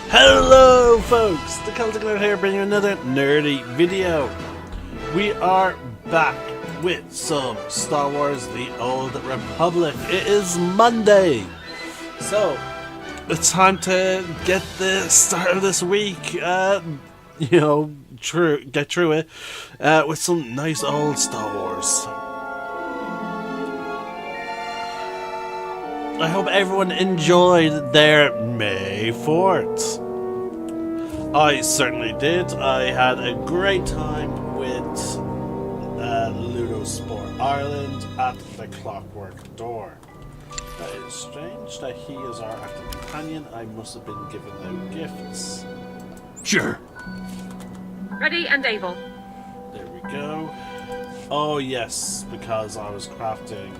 Hello folks, the Celtic Nerd here bringing you another nerdy video. We are back with some Star Wars The Old Republic. It is Monday, so it's time to get the start of this week, get through it with some nice old Star Wars. I hope everyone enjoyed their May 4th. I certainly did. I had a great time with SWTOR Ireland at the Clockwork Door. That is strange that he is our active companion. I must have been given out gifts. Sure. Ready and able. There we go. Oh yes, because I was crafting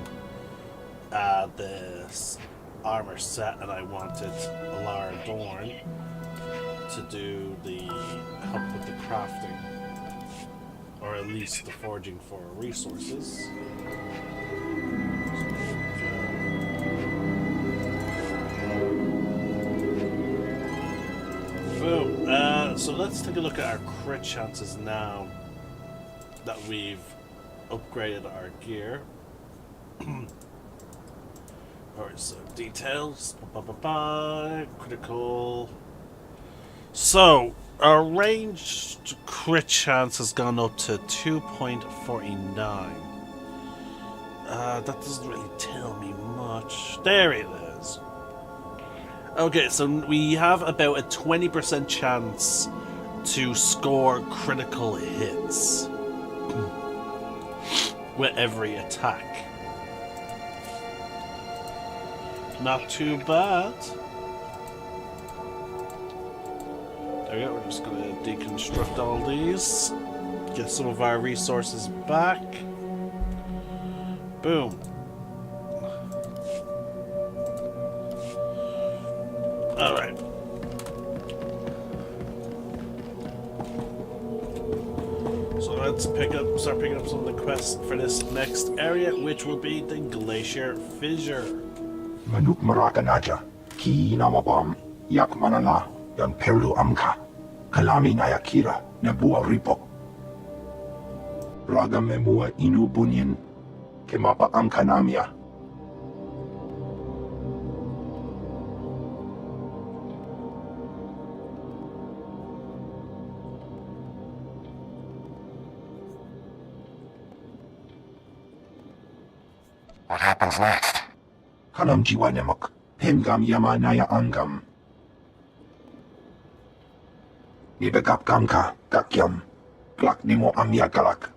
this armor set and I wanted Lara Dorn to do the help with the crafting, or at least the forging for resources. Boom. So let's take a look at our crit chances now that we've upgraded our gear. Alright, so details. Critical. So, our ranged crit chance has gone up to 2.49. That doesn't really tell me much. There it is. Okay, so we have about a 20% chance to score critical hits with every attack. Not too bad. There we go, we're just going to deconstruct all these. Get some of our resources back. Boom. Alright. So let's start picking up some of the quests for this next area, which will be the Glacier Fissure. Manuk Marakanaja, Ki Namabam, Yak Manala, Yan Perlu Amka, Kalami Nayakira, Nebua Ripo. Raga Memua Inu Bunyan, Kemapa Amkanamia. What happens next? Kanam Jiwa Nemok, Pemgam Yama Naya Angam. Nibegap Gamka, Gakyam, Glak Nemo Amya Galak.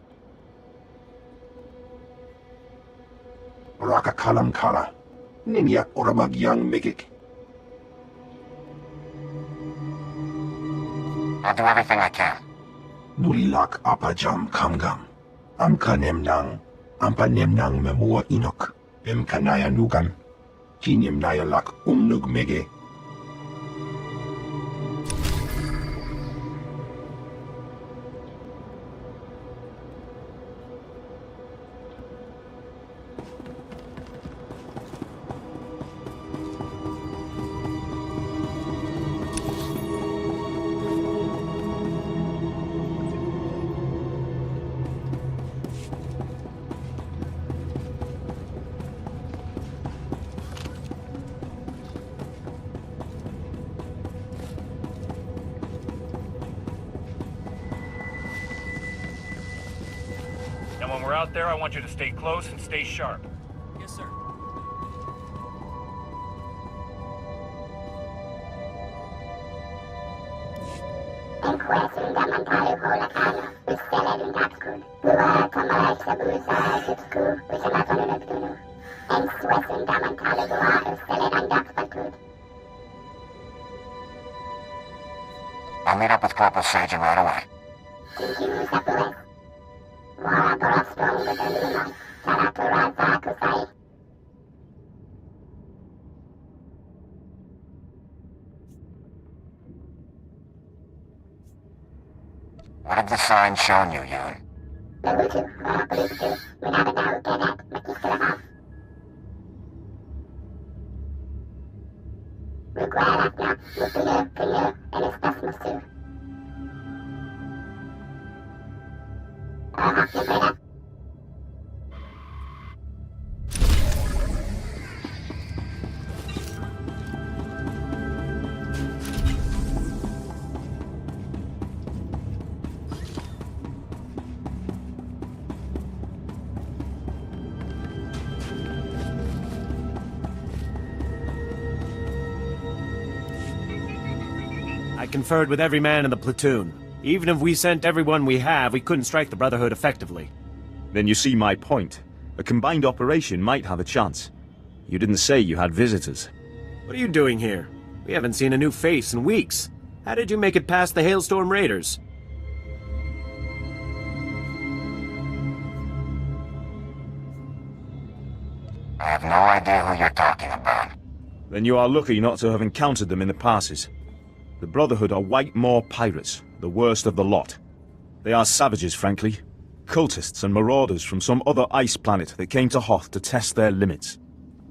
Raka Kalam Kala, Ninyak Orabag Yang Megik. I'll do everything I can. Nulilak Apajam Kamgam. Amka Nemnang, Ampa Nemnang Memua Inok, Kanaya Nugan. Kinim Nayalak Nug Mege. And when we're out there, I want you to stay close and stay sharp. Yes, sir. I'll meet up with Corporal Sergeant right away. What have the signs shown you, Yun? I conferred with every man in the platoon. Even if we sent everyone we have, we couldn't strike the Brotherhood effectively. Then you see my point. A combined operation might have a chance. You didn't say you had visitors. What are you doing here? We haven't seen a new face in weeks. How did you make it past the Hailstorm Raiders? I have no idea who you're talking about. Then you are lucky not to have encountered them in the passes. The Brotherhood are White Moor pirates, the worst of the lot. They are savages, frankly. Cultists and marauders from some other ice planet that came to Hoth to test their limits.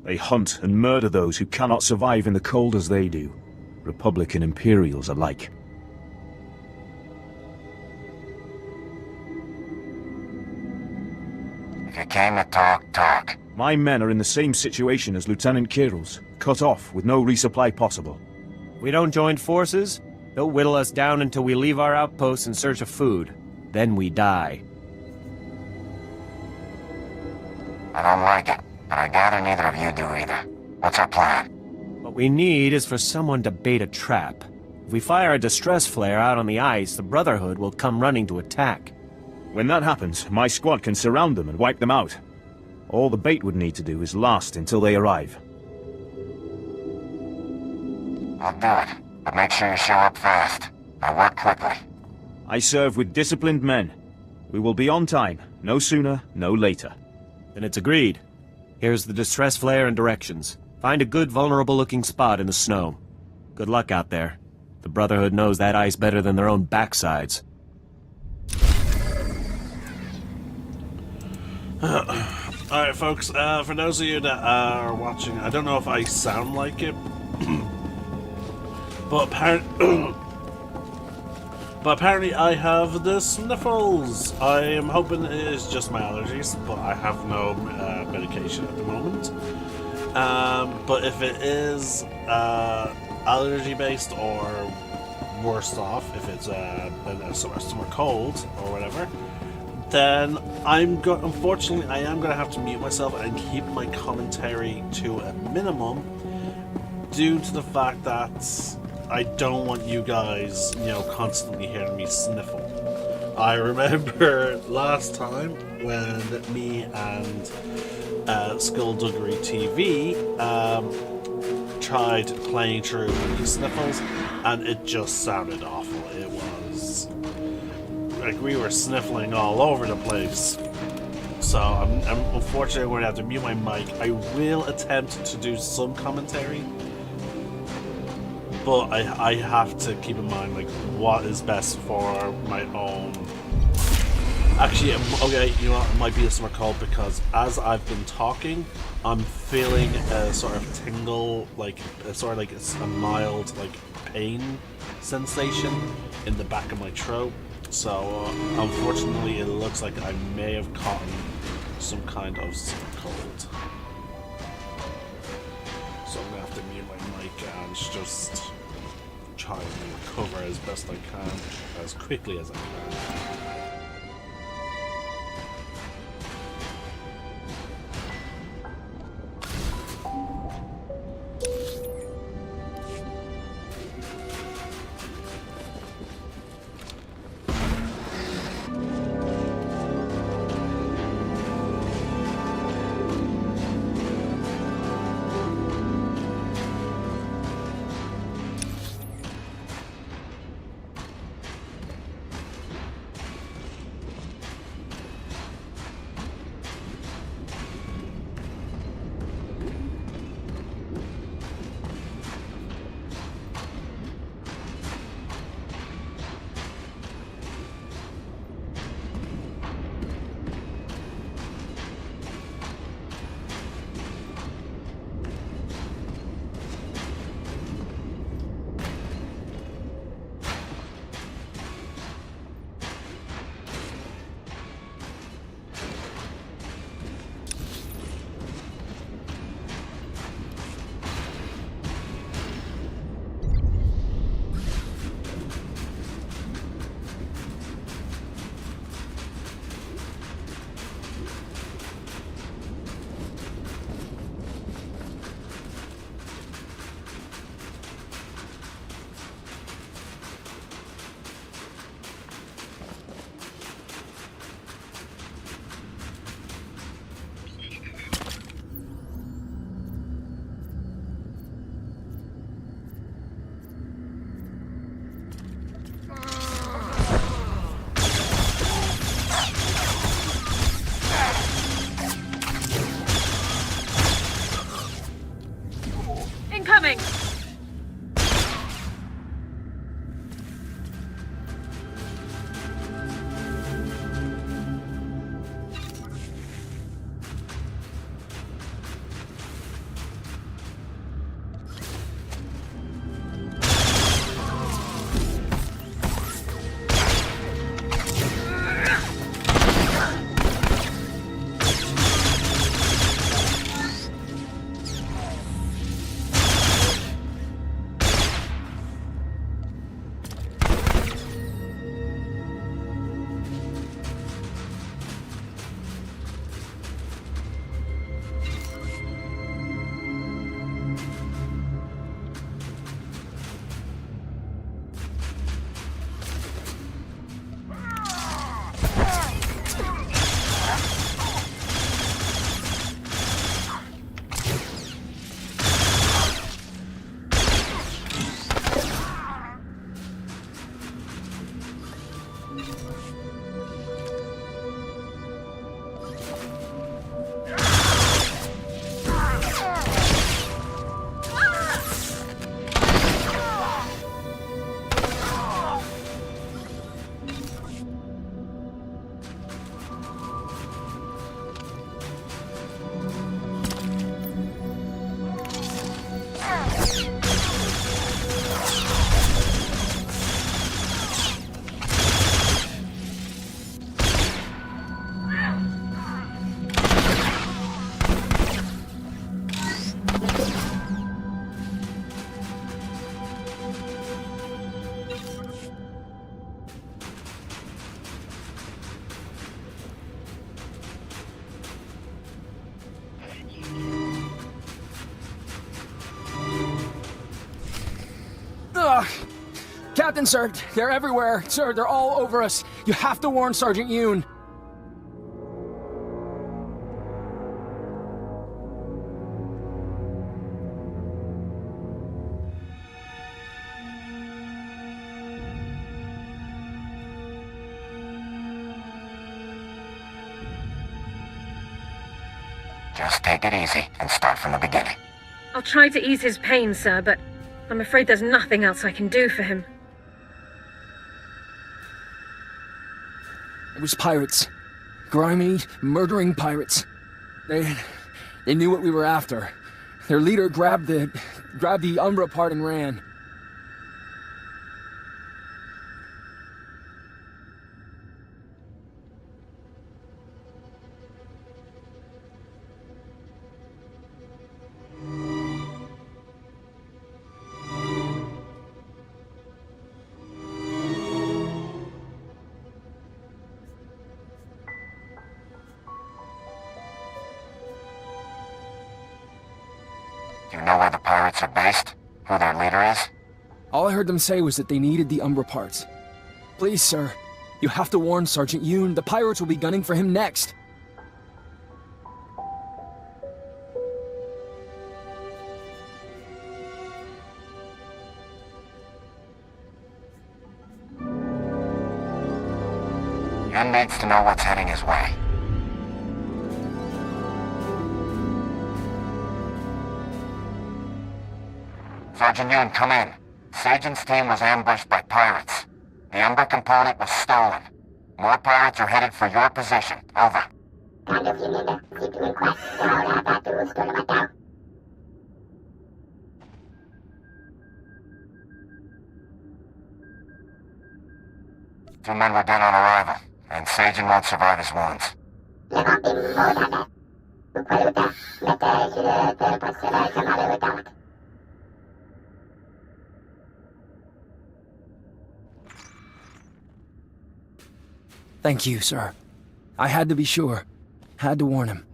They hunt and murder those who cannot survive in the cold as they do. Republic and Imperials alike. If you came to talk, talk. My men are in the same situation as Lieutenant Kirill's, cut off with no resupply possible. If we don't join forces, they'll whittle us down until we leave our outposts in search of food. Then we die. I don't like it, but I gather neither of you do either. What's our plan? What we need is for someone to bait a trap. If we fire a distress flare out on the ice, the Brotherhood will come running to attack. When that happens, my squad can surround them and wipe them out. All the bait would need to do is last until they arrive. I'll do it, but make sure you show up fast. I work quickly. I serve with disciplined men. We will be on time, no sooner, no later. Then it's agreed. Here's the distress flare and directions. Find a good vulnerable-looking spot in the snow. Good luck out there. The Brotherhood knows that ice better than their own backsides. Alright folks, for those of you that are watching, I don't know if I sound like it, but apparently I have the sniffles. I am hoping it is just my allergies, but I have no medication at the moment. But if it is allergy based or worse off, if it's a summer cold or whatever, then unfortunately I am going to have to mute myself and keep my commentary to a minimum due to the fact that I don't want you guys, constantly hearing me sniffle. I remember last time when me and Skullduggery TV tried playing through these sniffles, and it just sounded awful. It was like we were sniffling all over the place. So I'm unfortunately going to have to mute my mic. I will attempt to do some commentary, but I have to keep in mind what is best for my own. Actually, okay, you know what, it might be a summer cold because as I've been talking, I'm feeling a sort of tingle, a mild pain sensation in the back of my throat. So unfortunately, it looks like I may have caught some kind of summer cold. So I'm gonna have to mute my mic and just try and recover as best I can, as quickly as I can. Captain, sir, they're everywhere. Sir, they're all over us. You have to warn Sergeant Yoon. Just take it easy and start from the beginning. I'll try to ease his pain, sir, but I'm afraid there's nothing else I can do for him. It was pirates. Grimy, murdering pirates. They knew what we were after. Their leader grabbed the Umbra part and ran. Do you know where the pirates are based? Who their leader is? All I heard them say was that they needed the Umbra parts. Please, sir, you have to warn Sergeant Yoon. The pirates will be gunning for him next. Yun needs to know what's heading his way. Sergeant Yoon, come in. Sajan's team was ambushed by pirates. The Umbra component was stolen. More pirates are headed for your position. Over. Two men were dead on arrival, and Sajan won't survive his wounds. Thank you, sir. I had to be sure. Had to warn him.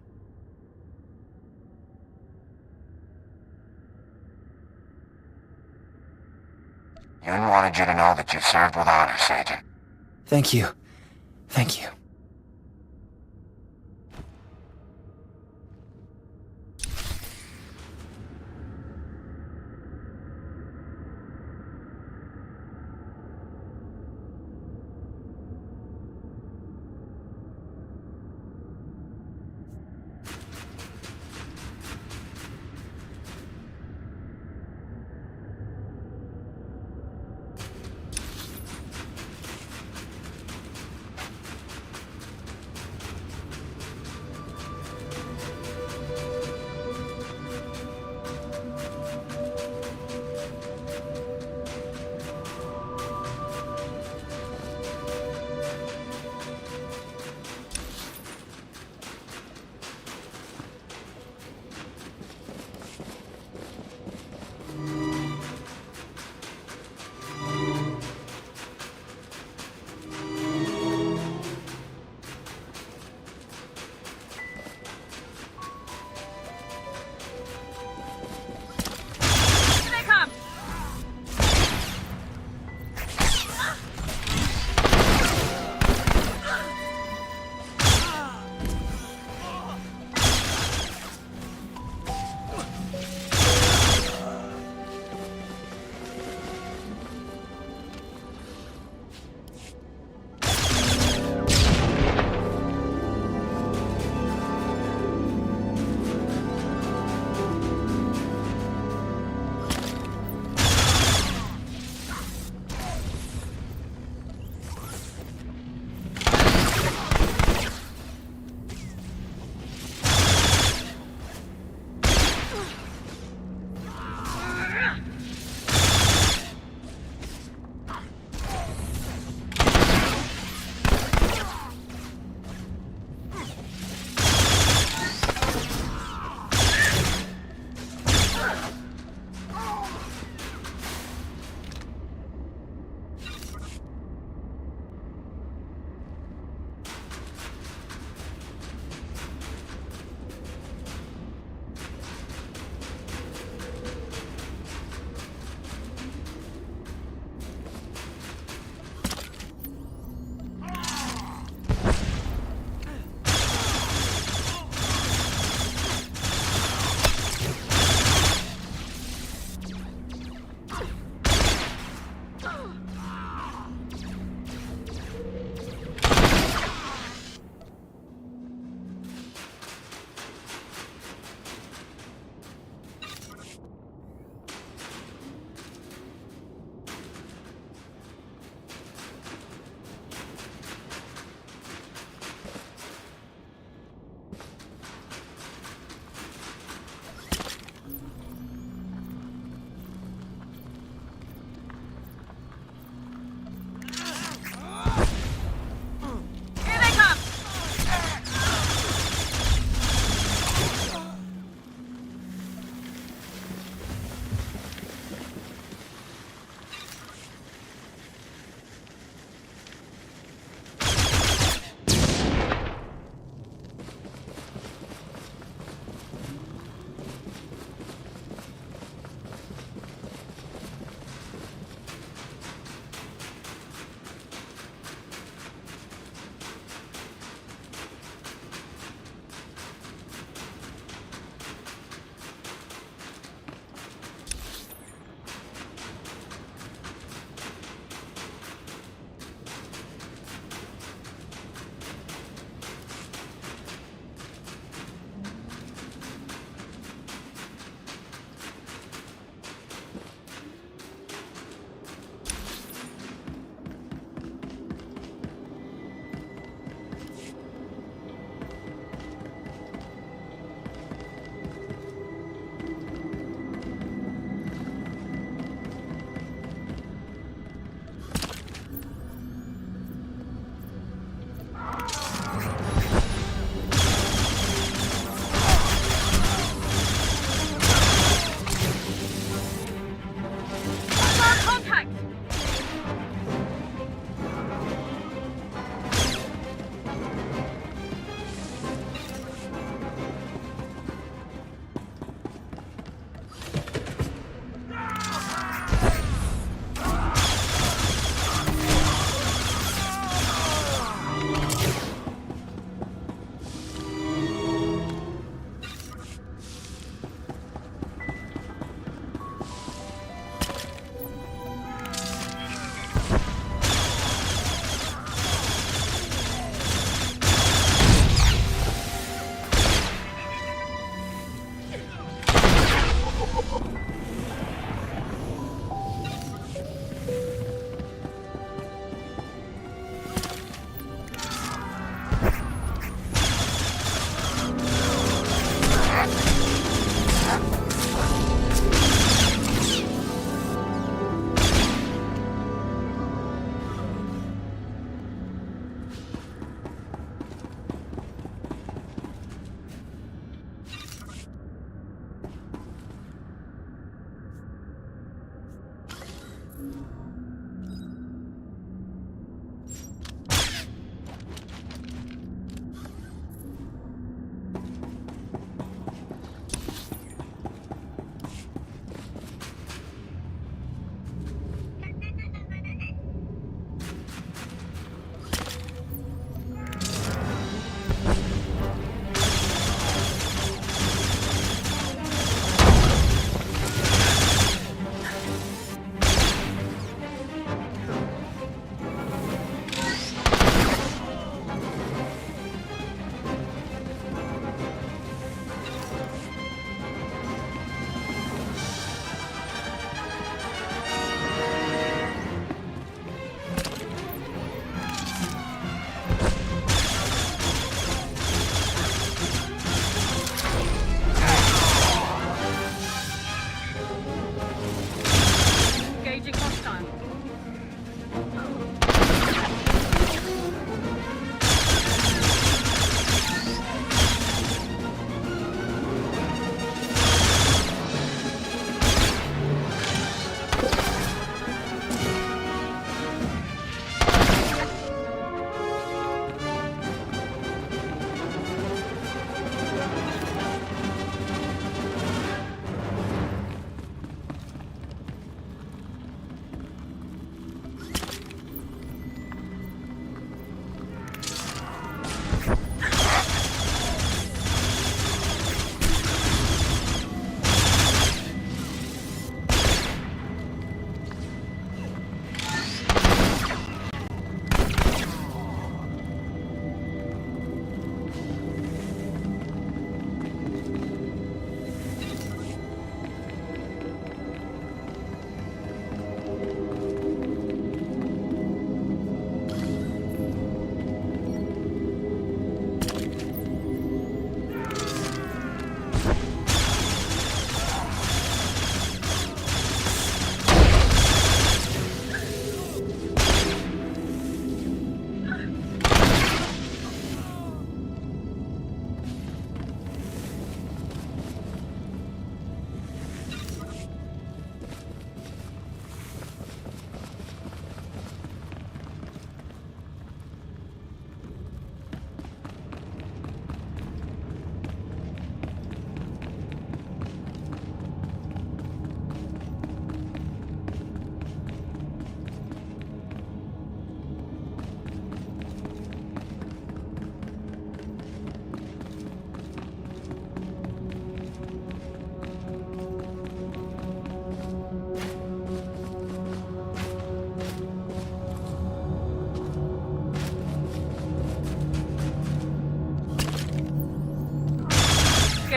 Yun wanted you to know that you served with honor, Sajan. Thank you. Thank you.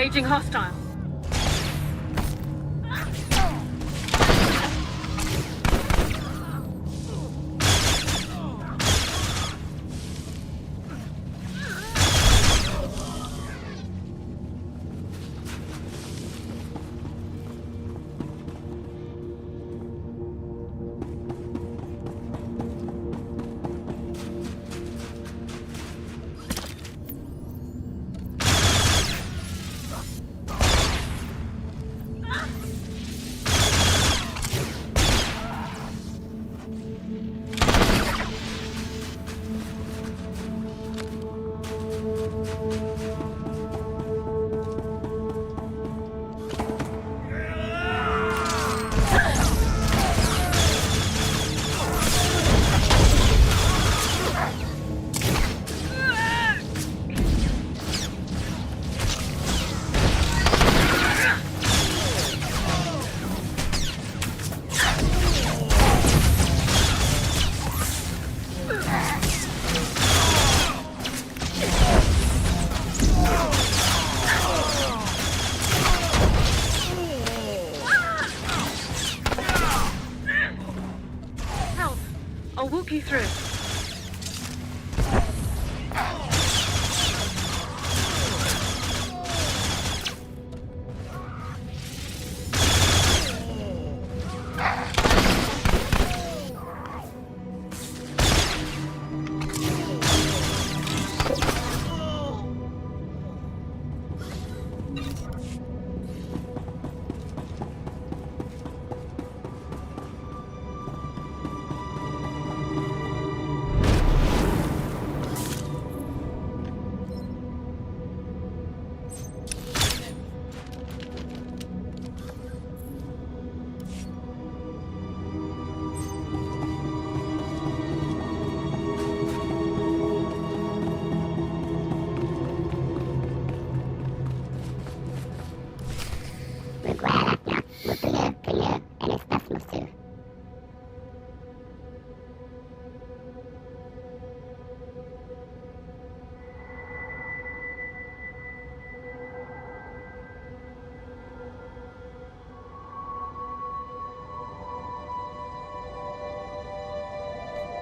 Engaging hostile. I'll walk you through.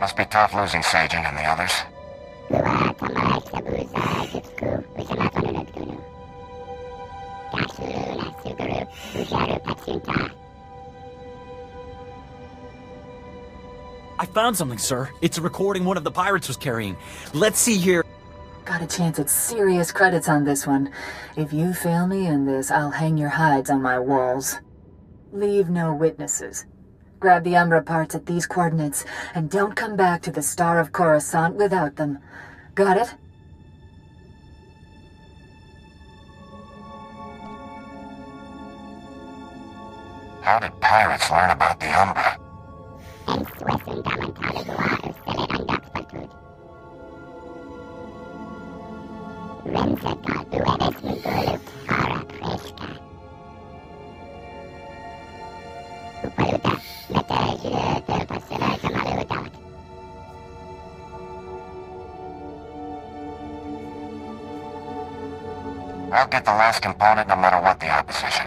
Must be tough losing Sajin and the others. I found something, sir. It's a recording one of the pirates was carrying. Let's see here. Got a chance at serious credits on this one. If you fail me in this, I'll hang your hides on my walls. Leave no witnesses. Grab the Umbra parts at these coordinates, and don't come back to the Star of Coruscant without them. Got it? How did pirates learn about the Umbra? I'll get the last component no matter what the opposition.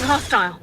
hostile.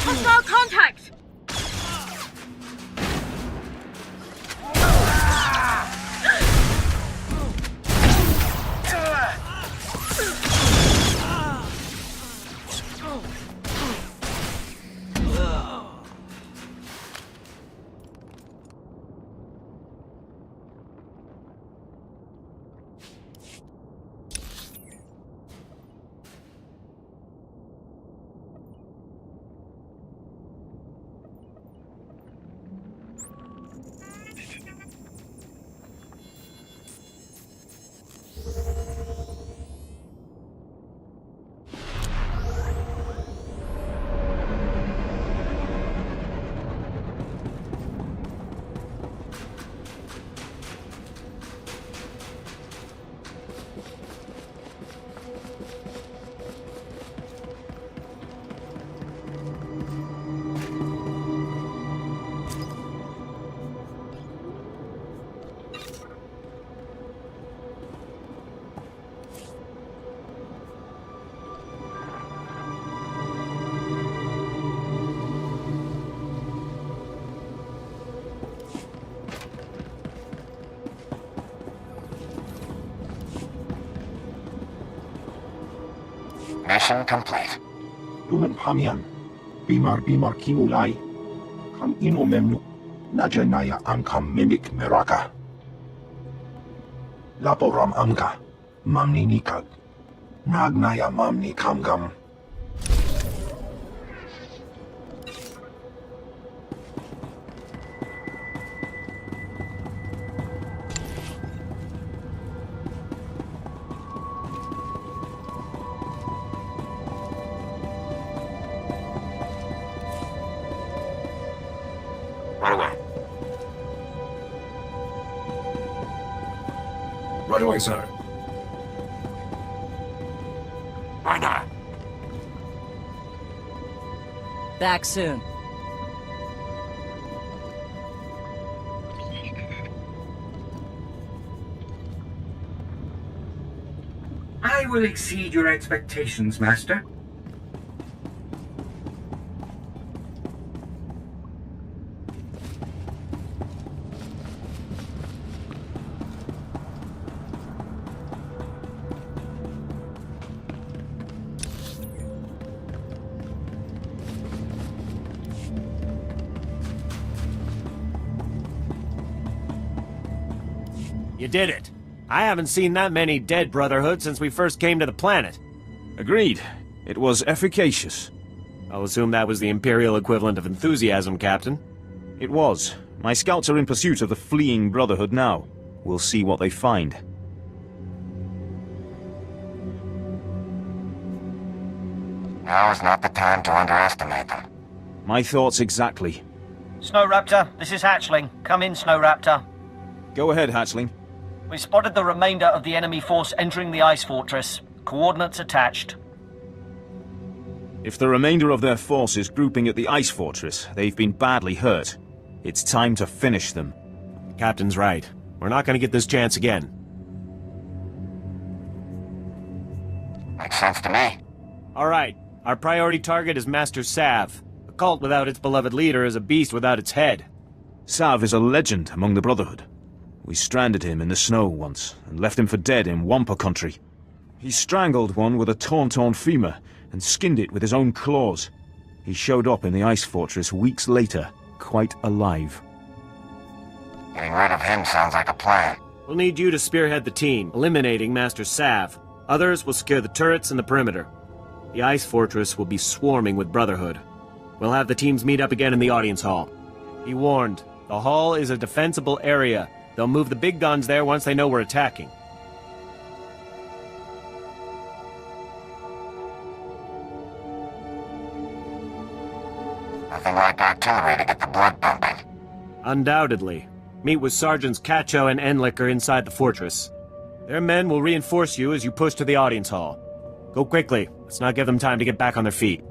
Hostile contact! Mission complete. Lumen Pamian, Bimar Kimulai, Kam Ino Memnu, Najanaya Ankam Mimik Meraka. Laporam Amka, Mamni Nikag, Nagnaya Mamni Kamgam. Right away. Right away, sir. Why not? Back soon. I will exceed your expectations, Master. You did it. I haven't seen that many dead Brotherhood since we first came to the planet. Agreed. It was efficacious. I'll assume that was the Imperial equivalent of enthusiasm, Captain. It was. My scouts are in pursuit of the fleeing Brotherhood now. We'll see what they find. Now is not the time to underestimate them. My thoughts exactly. Snow Raptor, this is Hatchling. Come in, Snow Raptor. Go ahead, Hatchling. We spotted the remainder of the enemy force entering the ice fortress. Coordinates attached. If the remainder of their force is grouping at the ice fortress, they've been badly hurt. It's time to finish them. The Captain's right. We're not going to get this chance again. Makes sense to me. All right. Our priority target is Master Sav. A cult without its beloved leader is a beast without its head. Sav is a legend among the Brotherhood. We stranded him in the snow once, and left him for dead in Wampa country. He strangled one with a torn femur, and skinned it with his own claws. He showed up in the ice fortress weeks later, quite alive. Getting rid of him sounds like a plan. We'll need you to spearhead the team, eliminating Master Sav. Others will secure the turrets and the perimeter. The ice fortress will be swarming with Brotherhood. We'll have the teams meet up again in the audience hall. Be warned, the hall is a defensible area. They'll move the big guns there once they know we're attacking. Nothing like artillery to get the blood pumping. Undoubtedly. Meet with Sergeants Cacho and Enlicker inside the fortress. Their men will reinforce you as you push to the audience hall. Go quickly. Let's not give them time to get back on their feet.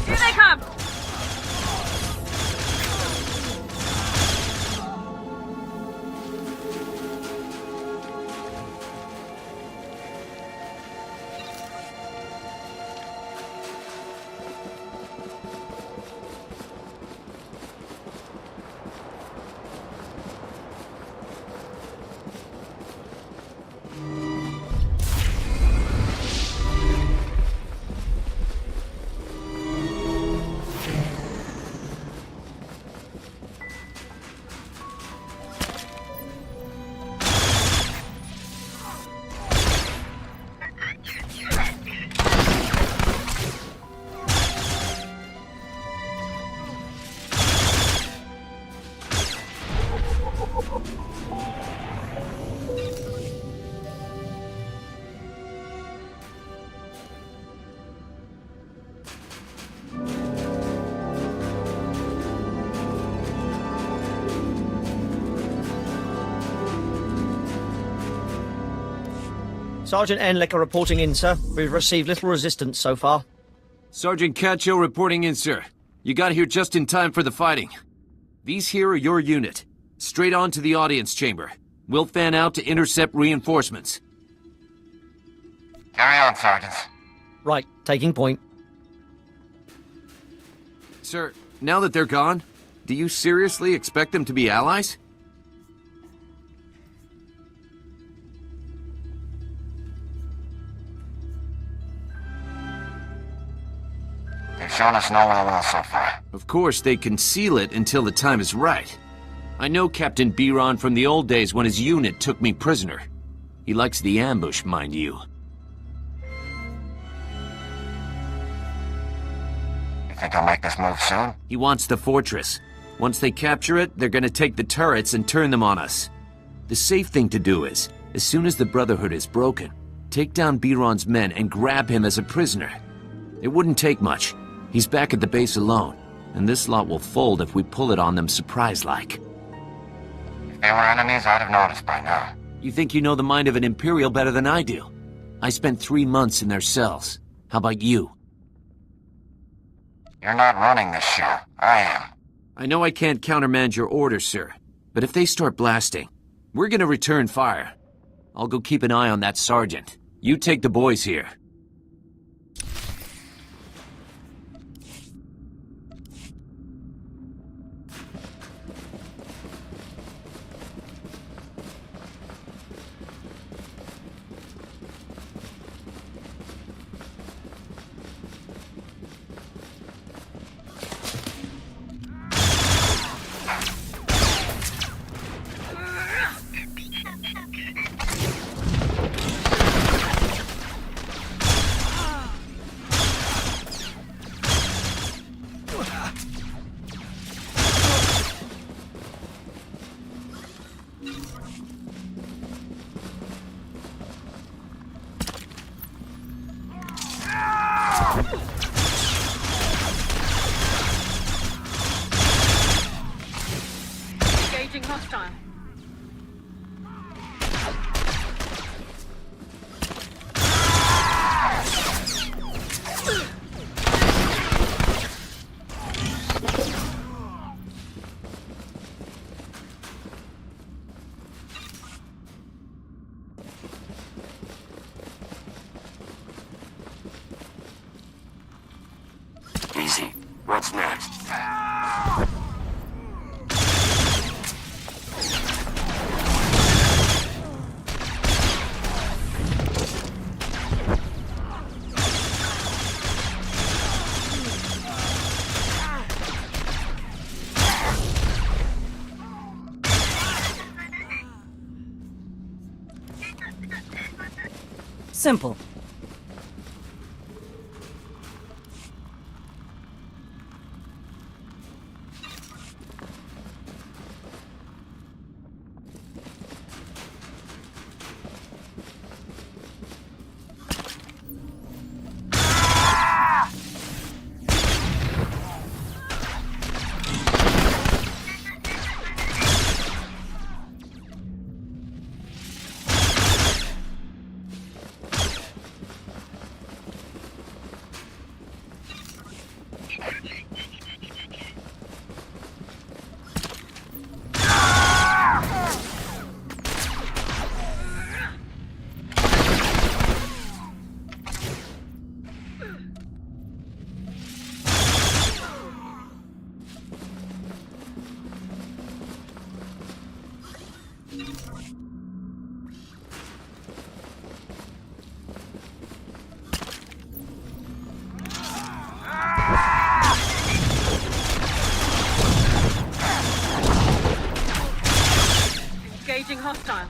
Here they come! Sergeant Enlicker reporting in, sir. We've received little resistance so far. Sergeant Cacho reporting in, sir. You got here just in time for the fighting. These here are your unit. Straight on to the audience chamber. We'll fan out to intercept reinforcements. Carry on, Sergeants. Right, taking point. Sir, now that they're gone, do you seriously expect them to be allies? They've shown us no ill will so far. Of course, they conceal it until the time is right. I know Captain Biron from the old days when his unit took me prisoner. He likes the ambush, mind you. You think he'll make this move soon? He wants the fortress. Once they capture it, they're gonna take the turrets and turn them on us. The safe thing to do is, as soon as the Brotherhood is broken, take down Biron's men and grab him as a prisoner. It wouldn't take much. He's back at the base alone, and this lot will fold if we pull it on them surprise-like. If they were enemies, I'd have noticed by now. You think you know the mind of an Imperial better than I do? I spent 3 months in their cells. How about you? You're not running this show. I am. I know I can't countermand your orders, sir, but if they start blasting, we're gonna return fire. I'll go keep an eye on that sergeant. You take the boys here. Engaging hostile. Easy. What's next? Simple. Engaging hostile.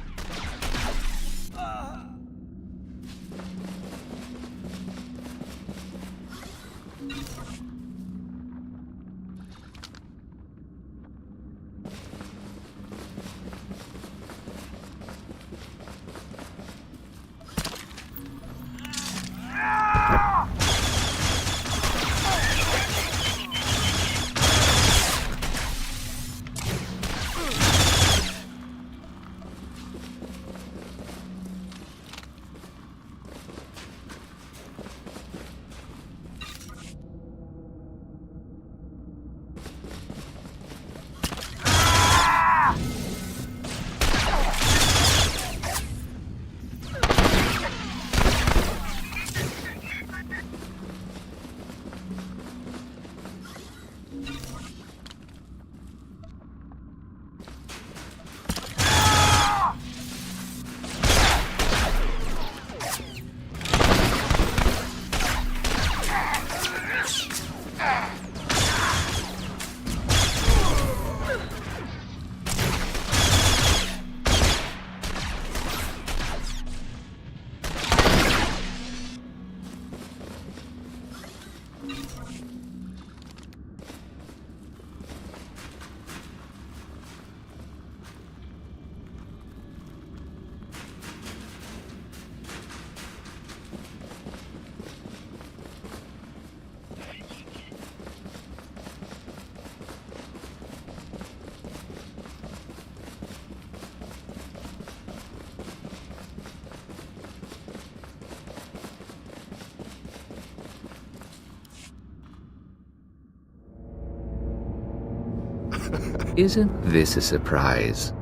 Isn't this a surprise?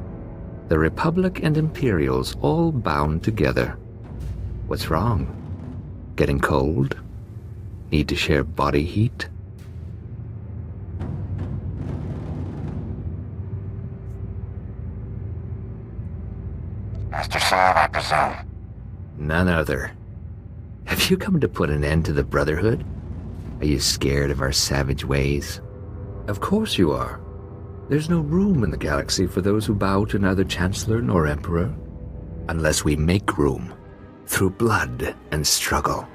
The Republic and Imperials all bound together. What's wrong? Getting cold? Need to share body heat? Master Sav, I presume. None other. Have you come to put an end to the Brotherhood? Are you scared of our savage ways? Of course you are. There's no room in the galaxy for those who bow to neither Chancellor nor Emperor. Unless we make room. Through blood and struggle.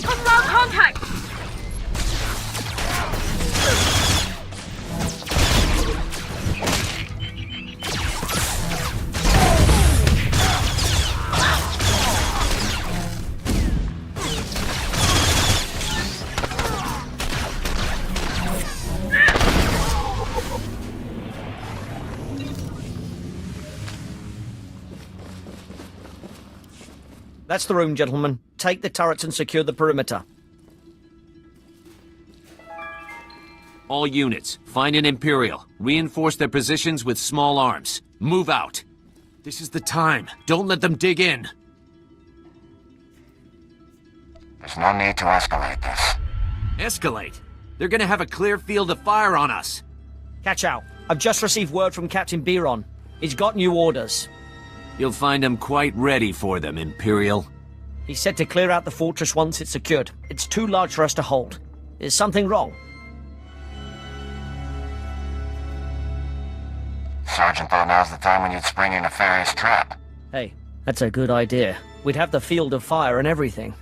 Hostile contact! That's the room, gentlemen. Take the turrets and secure the perimeter. All units, find an Imperial. Reinforce their positions with small arms. Move out. This is the time. Don't let them dig in. There's no need to escalate this. Escalate? They're gonna have a clear field of fire on us. Catch out. I've just received word from Captain Biron. He's got new orders. You'll find them quite ready for them, Imperial. He said to clear out the fortress once it's secured. It's too large for us to hold. Is something wrong? Sergeant thought now's the time when you'd spring a nefarious trap. Hey, that's a good idea. We'd have the field of fire and everything.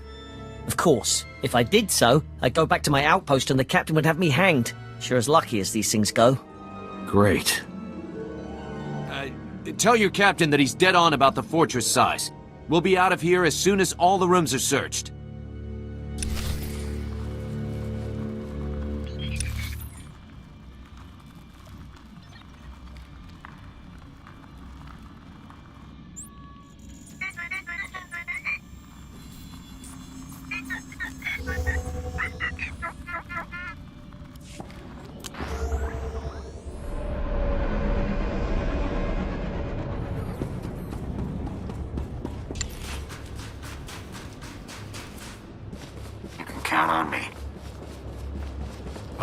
Of course, if I did so, I'd go back to my outpost and the captain would have me hanged. Sure as lucky as these things go. Great. Tell your captain that he's dead on about the fortress size. We'll be out of here as soon as all the rooms are searched.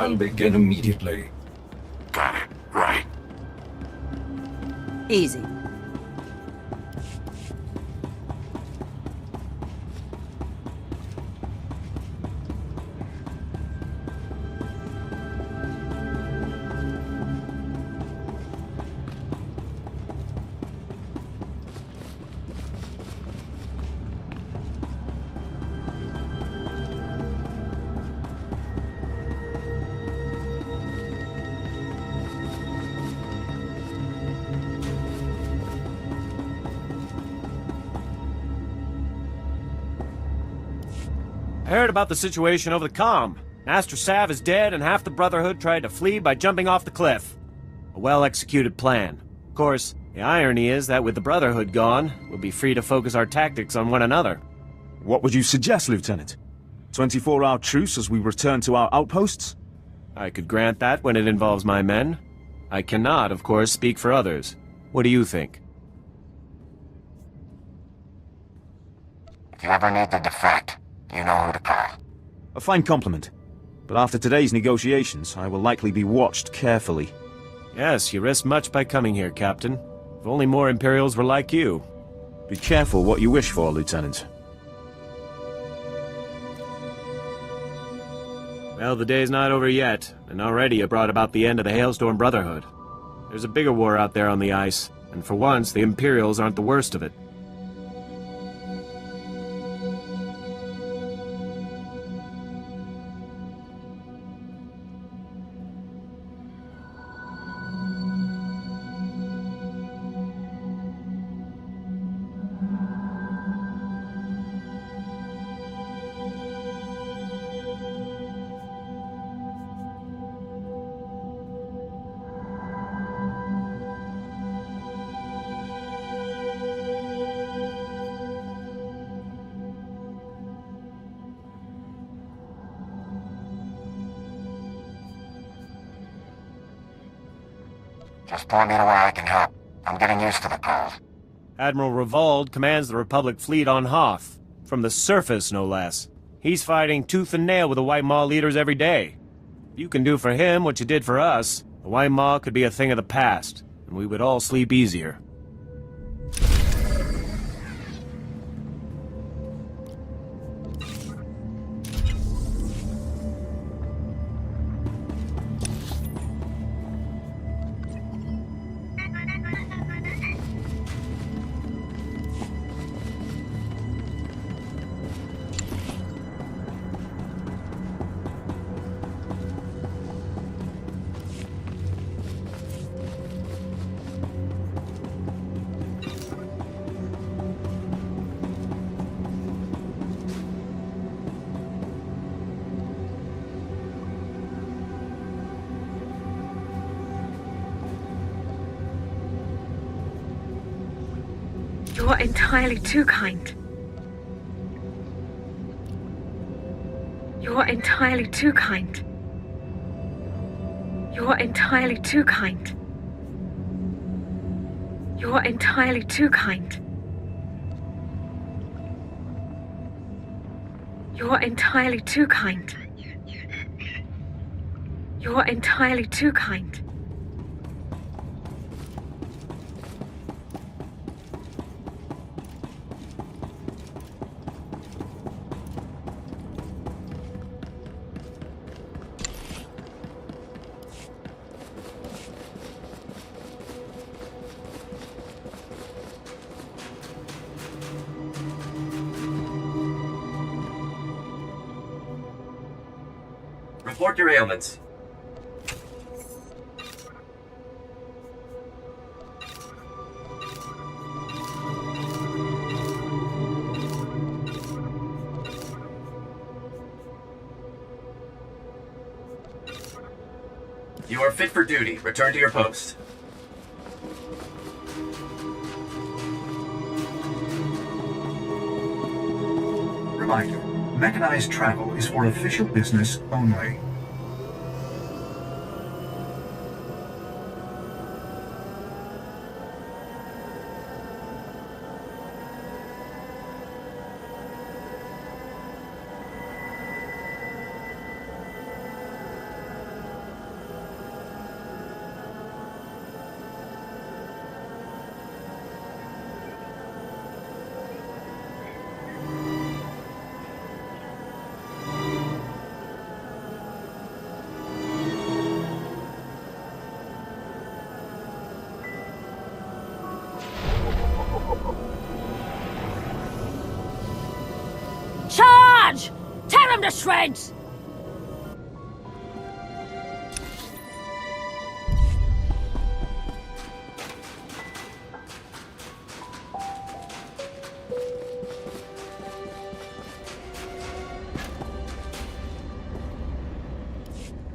I'll begin immediately. Got it. Right. Easy. I heard about the situation over the comm. Master Sav is dead and half the Brotherhood tried to flee by jumping off the cliff. A well-executed plan. Of course, the irony is that with the Brotherhood gone, we'll be free to focus our tactics on one another. What would you suggest, Lieutenant? 24-hour truce as we return to our outposts? I could grant that when it involves my men. I cannot, of course, speak for others. What do you think? If you ever need to defect, you know who to call. A fine compliment. But after today's negotiations, I will likely be watched carefully. Yes, you risk much by coming here, Captain. If only more Imperials were like you. Be careful what you wish for, Lieutenant. Well, the day's not over yet, and already it brought about the end of the Hailstorm Brotherhood. There's a bigger war out there on the ice, and for once, the Imperials aren't the worst of it. Just point me to where I can help. I'm getting used to the cold. Admiral Revold commands the Republic fleet on Hoth. From the surface, no less. He's fighting tooth and nail with the White Maw leaders every day. If you can do for him what you did for us, the White Maw could be a thing of the past, and we would all sleep easier. You're entirely too kind. You're entirely too kind. You're entirely too kind. You're entirely too kind. You're entirely too kind. You're entirely too kind. Report your ailments. You are fit for duty. Return to your post. Reminder, mechanized travel is for official business only. to shreds!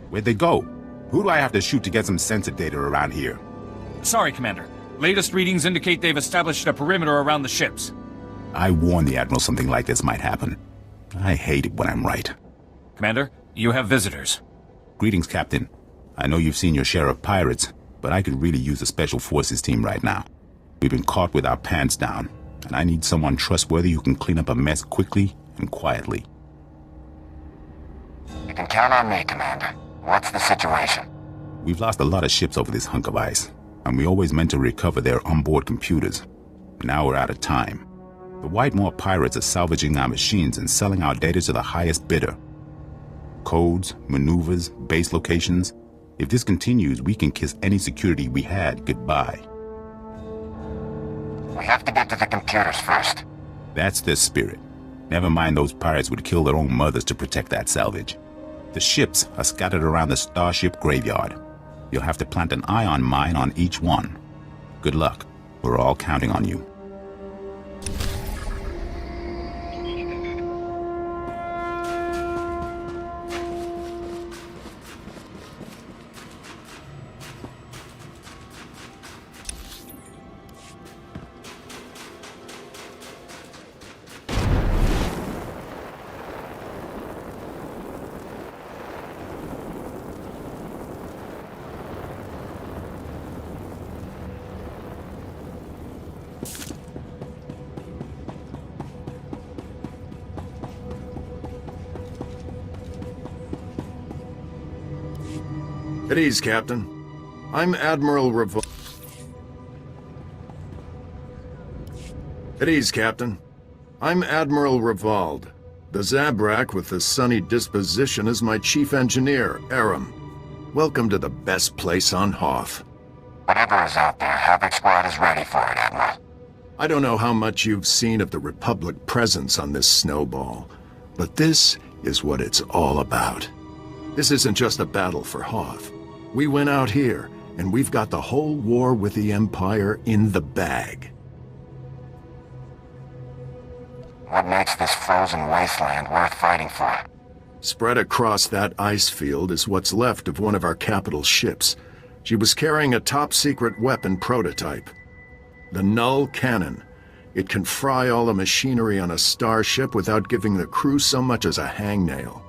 Where'd they go? Who do I have to shoot to get some sensor data around here? Sorry, Commander. Latest readings indicate they've established a perimeter around the ships. I warned the Admiral something like this might happen. I hate it when I'm right. Commander, you have visitors. Greetings, Captain. I know you've seen your share of pirates, but I could really use a Special Forces team right now. We've been caught with our pants down, and I need someone trustworthy who can clean up a mess quickly and quietly. You can count on me, Commander. What's the situation? We've lost a lot of ships over this hunk of ice, and we always meant to recover their onboard computers. Now we're out of time. The Whitemore pirates are salvaging our machines and selling our data to the highest bidder. Codes, maneuvers, base locations. If this continues, we can kiss any security we had goodbye. We have to get to the computers first. That's their spirit. Never mind those pirates would kill their own mothers to protect that salvage. The ships are scattered around the Starship graveyard. You'll have to plant an ion mine on each one. Good luck. We're all counting on you. At ease, Captain. I'm Admiral Revol... At ease, Captain. I'm Admiral Revald. The Zabrak with the sunny disposition is my chief engineer, Aram. Welcome to the best place on Hoth. Whatever is out there, Havoc Squad is ready for it, Admiral. I don't know how much you've seen of the Republic presence on this snowball, but this is what it's all about. This isn't just a battle for Hoth. We went out here, and we've got the whole war with the Empire in the bag. What makes this frozen wasteland worth fighting for? Spread across that ice field is what's left of one of our capital ships. She was carrying a top-secret weapon prototype. The Null Cannon. It can fry all the machinery on a starship without giving the crew so much as a hangnail.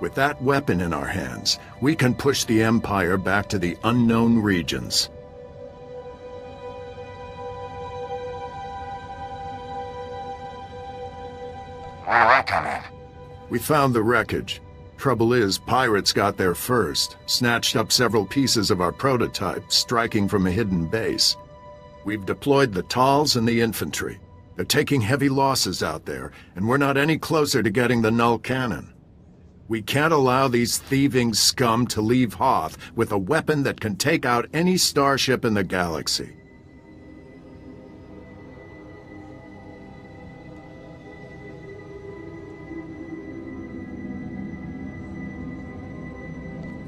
With that weapon in our hands, we can push the Empire back to the unknown regions. Where do I come in? We found the wreckage. Trouble is, pirates got there first, snatched up several pieces of our prototype, striking from a hidden base. We've deployed the Tals and the infantry. They're taking heavy losses out there, and we're not any closer to getting the Null Cannon. We can't allow these thieving scum to leave Hoth with a weapon that can take out any starship in the galaxy.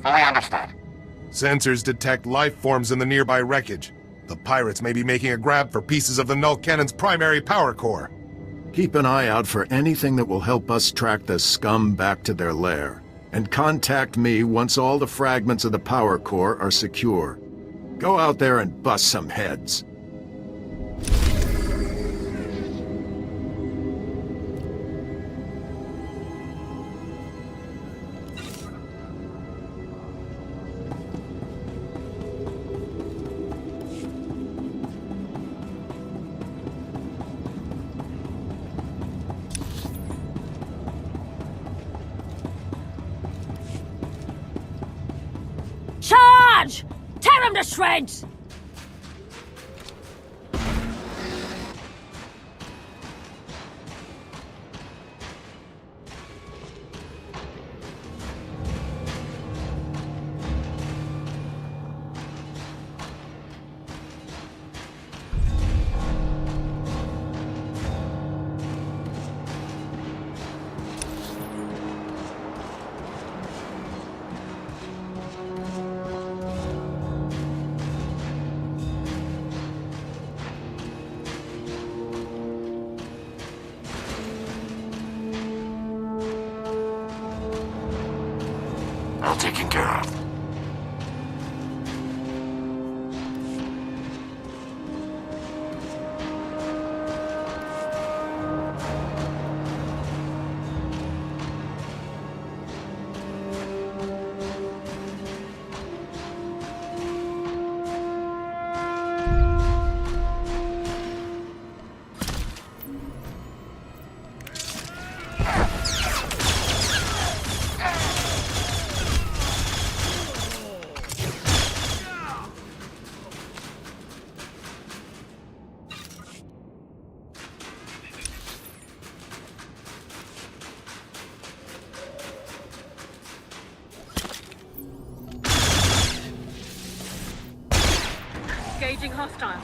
Fully understood. Sensors detect life forms in the nearby wreckage. The pirates may be making a grab for pieces of the Null Cannon's primary power core. Keep an eye out for anything that will help us track the scum back to their lair. And contact me once all the fragments of the power core are secure. Go out there and bust some heads. Charge! Tear him to shreds! All taken care of. Engaging hostile.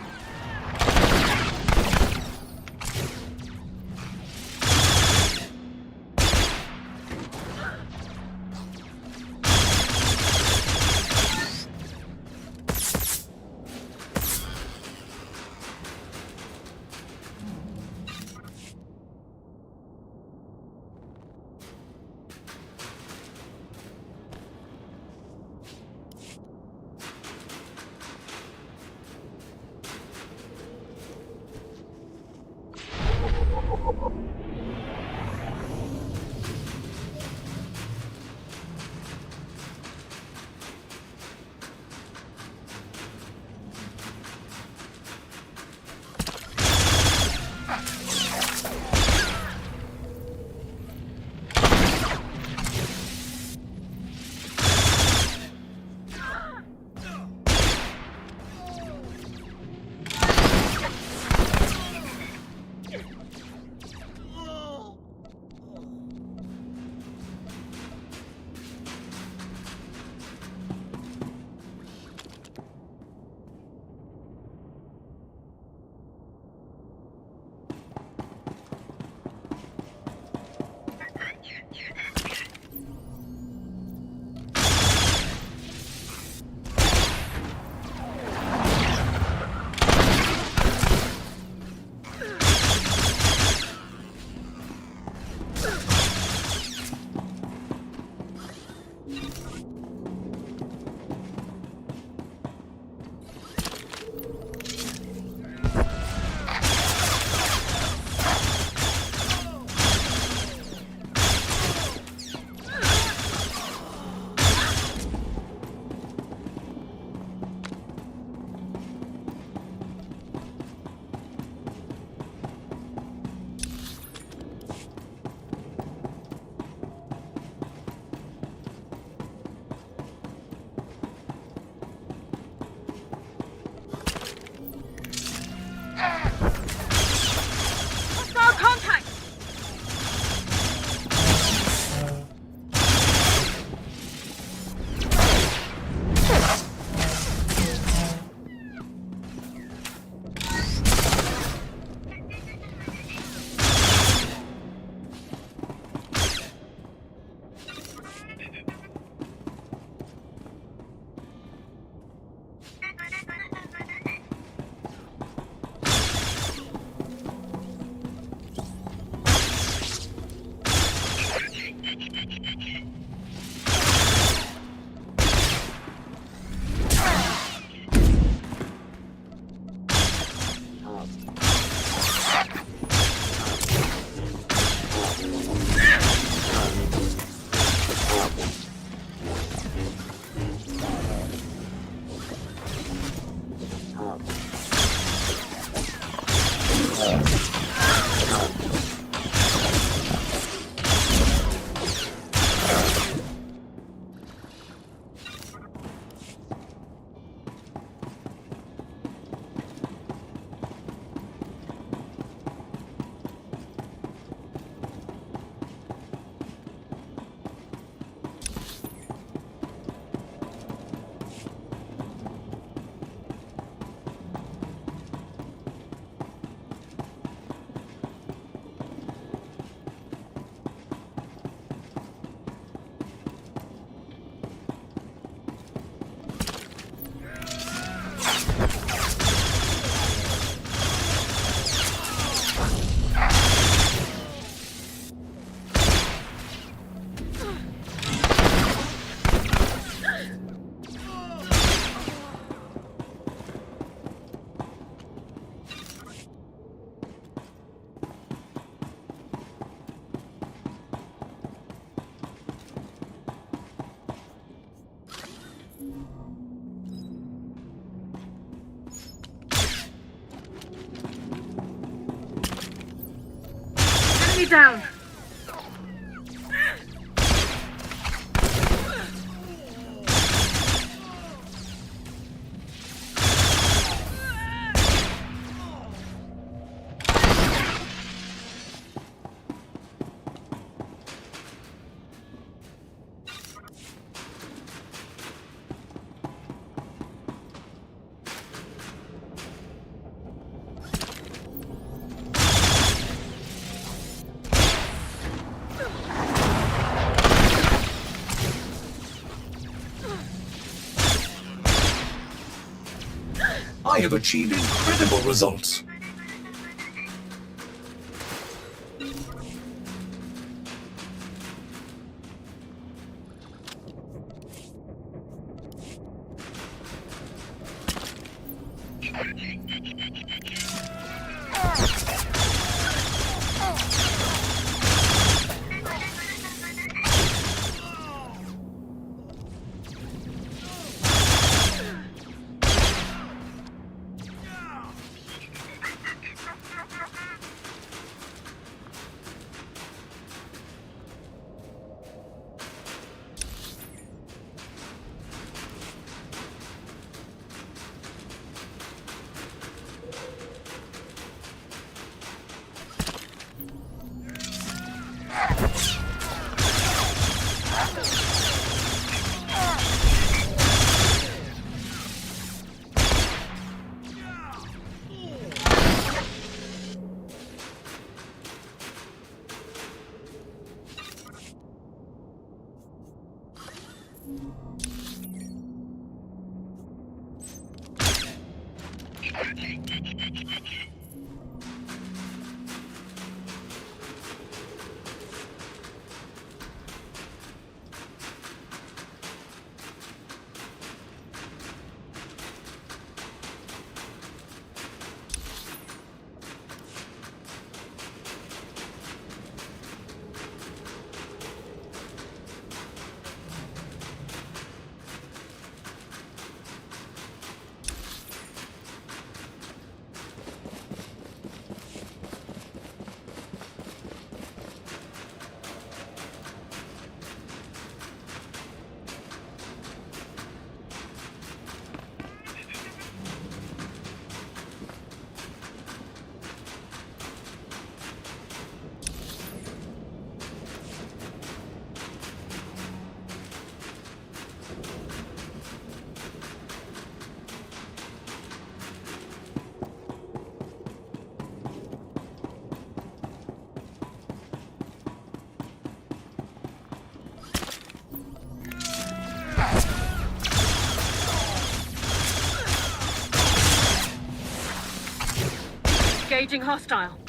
down! I have achieved incredible results. Engaging hostile.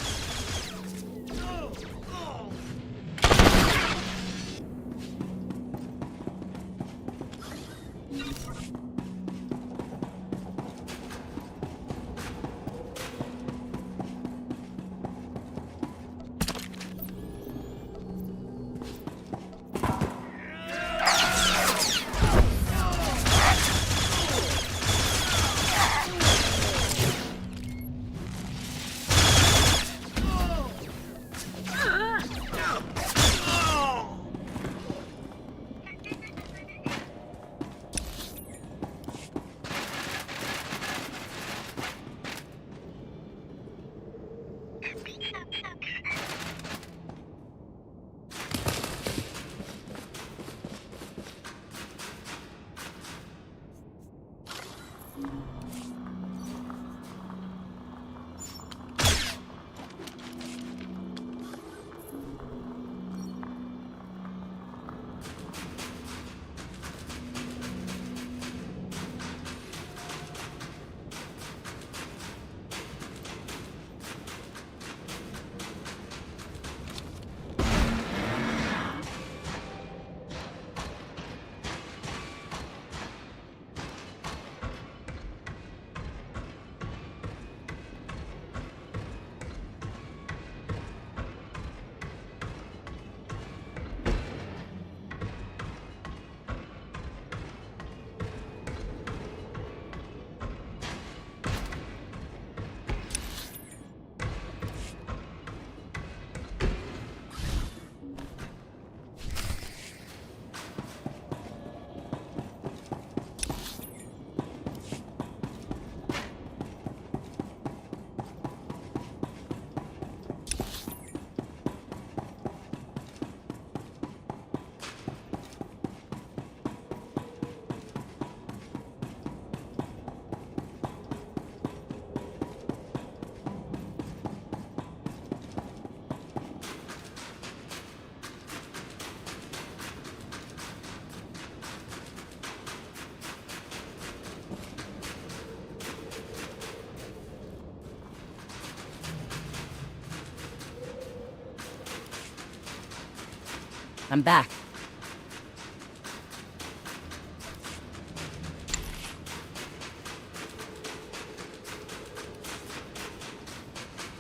I'm back.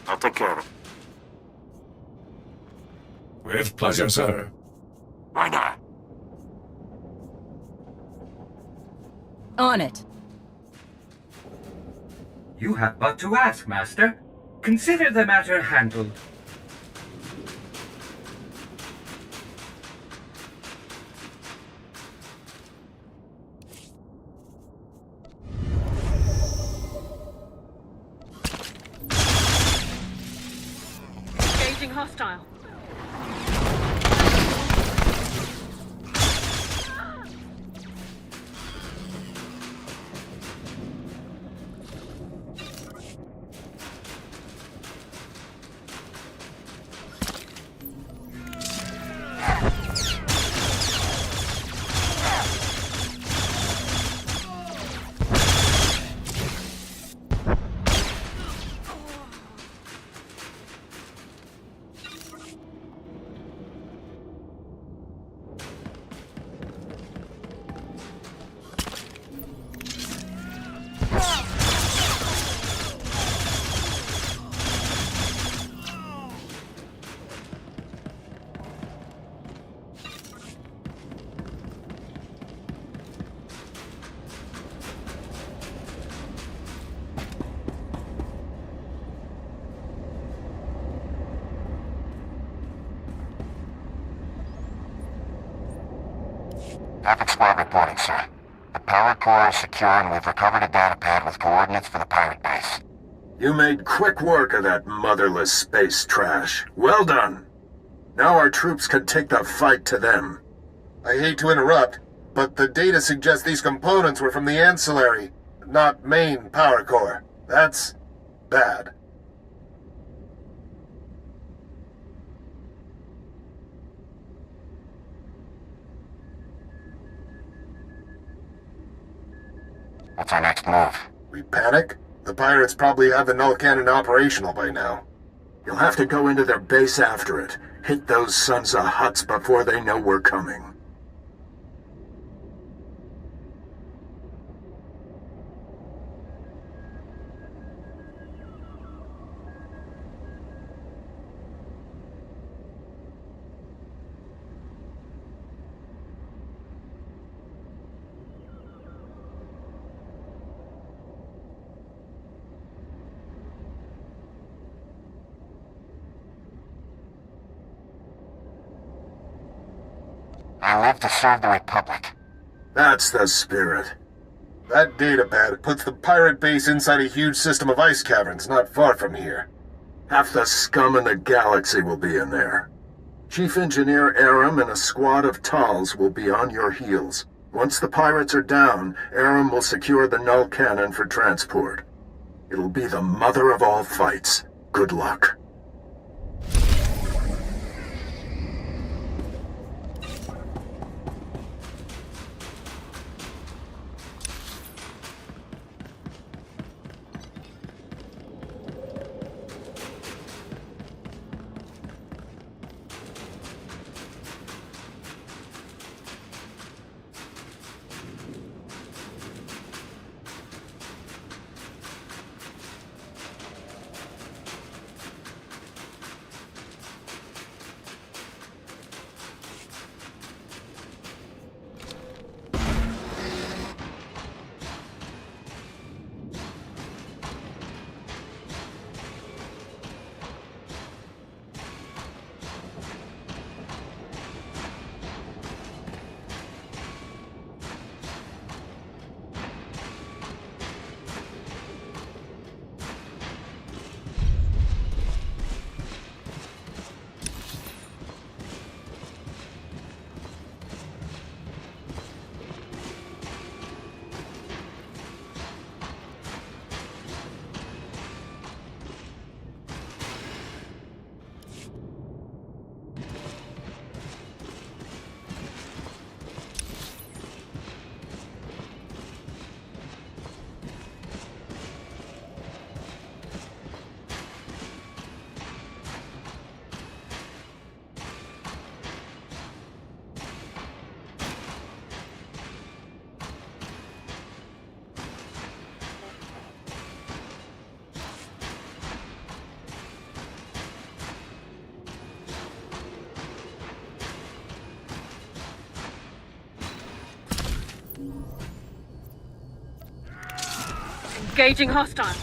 I'll take care of it. With pleasure, sir. Why not? On it. You have but to ask, Master. Consider the matter handled. Engaging hostile. Epic Squad reporting, sir. The power core is secure and we've recovered a data pad with coordinates for the pirate base. You made quick work of that motherless space trash. Well done. Now our troops can take the fight to them. I hate to interrupt, but the data suggests these components were from the ancillary, not main power core. That's bad. What's our next move? We panic? The pirates probably have the null cannon operational by now. You'll have to go into their base after it. Hit those sons of huts before they know we're coming. I live to serve the Republic. That's the spirit. That datapad puts the pirate base inside a huge system of ice caverns not far from here. Half the scum in the galaxy will be in there. Chief Engineer Aram and a squad of Tals will be on your heels. Once the pirates are down, Aram will secure the null cannon for transport. It'll be the mother of all fights. Good luck. Engaging hostile.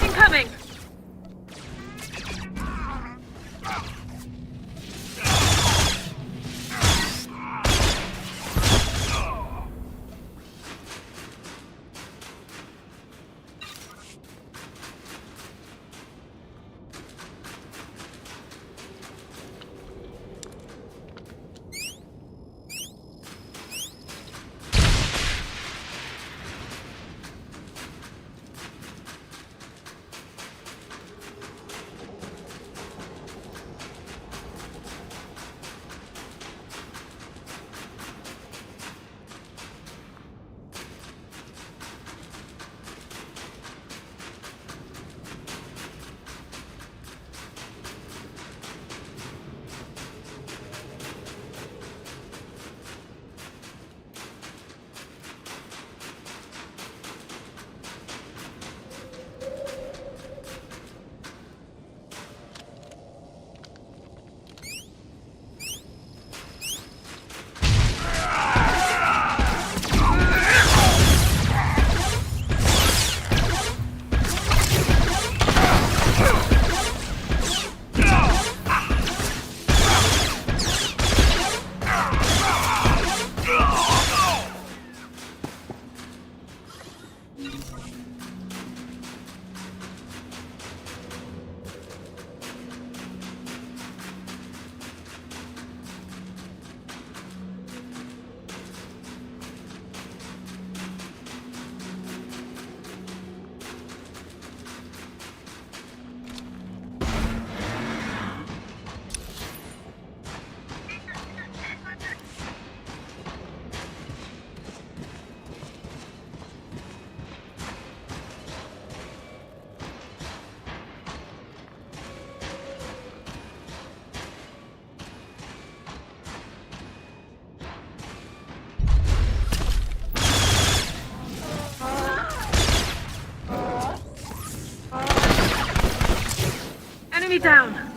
Incoming! Enemy down!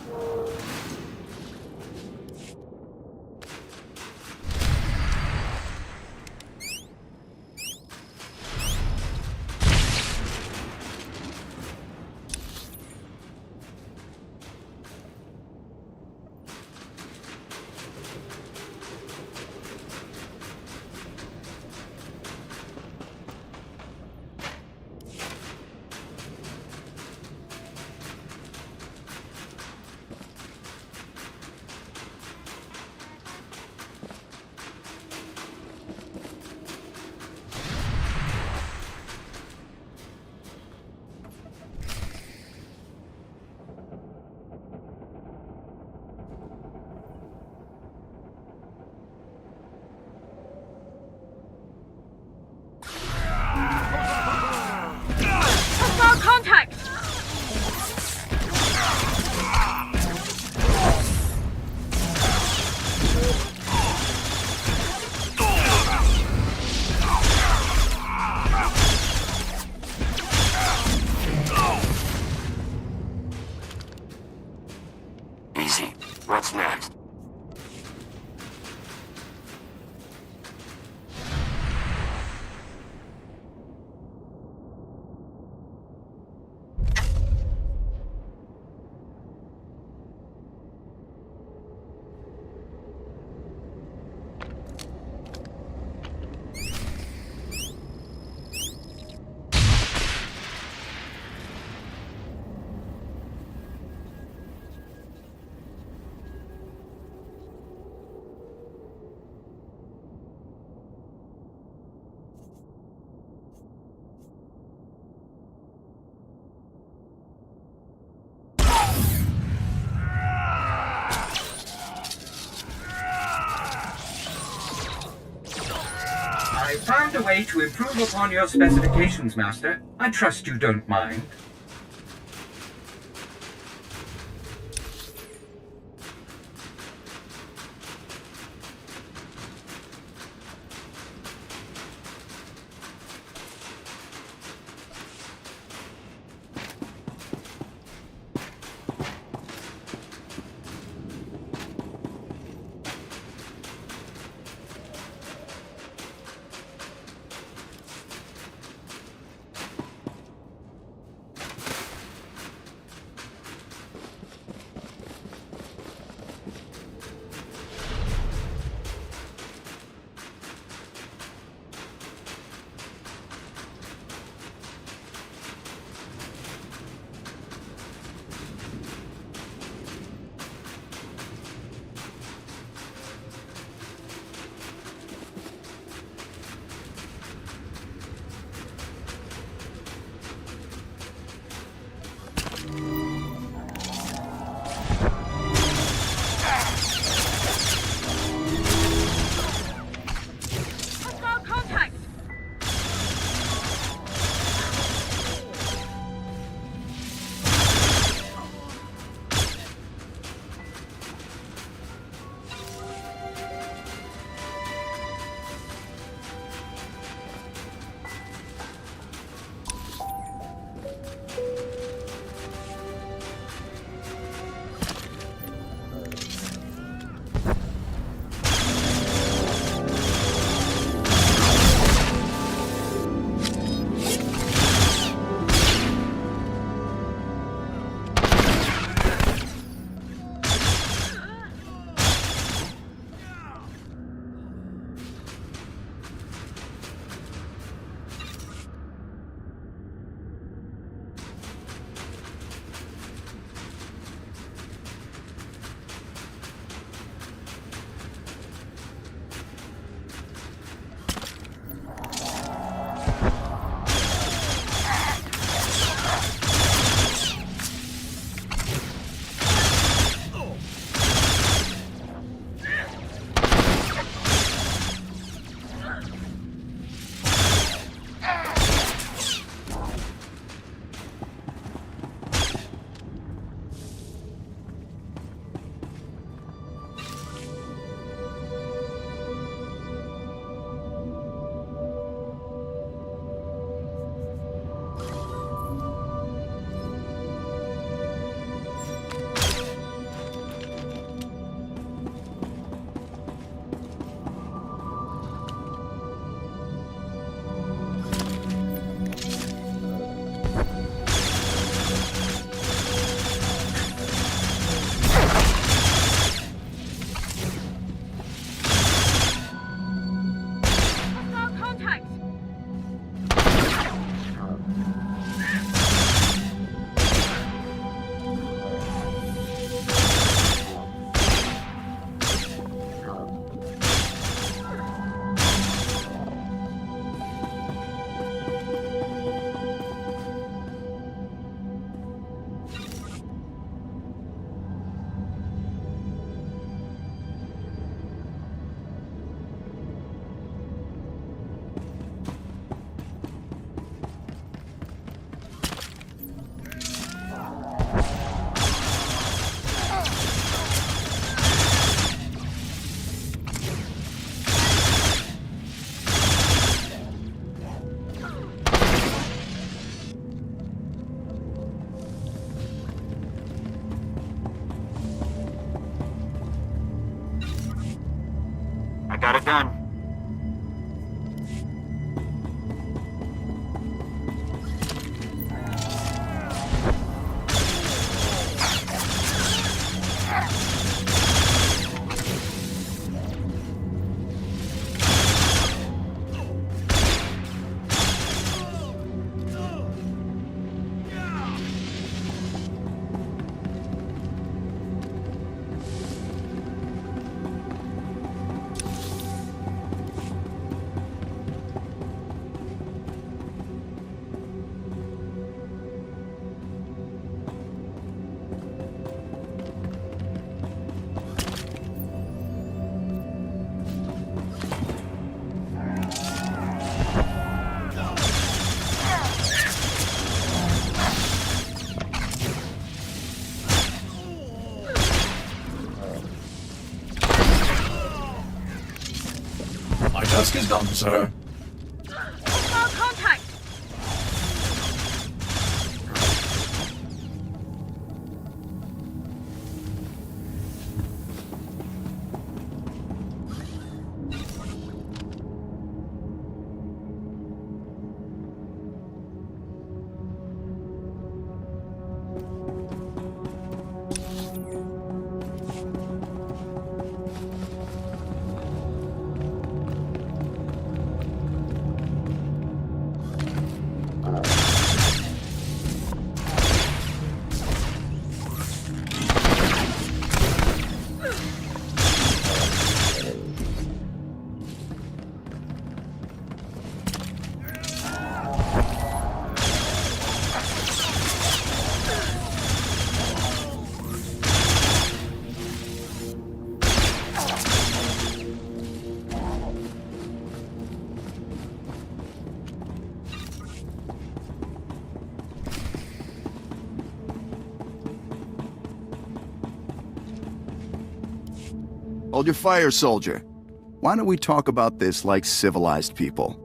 I found a way to improve upon your specifications, Master. I trust you don't mind. Got it done. is done, sir. Hostile contact! Hold your fire, soldier. Why don't we talk about this like civilized people?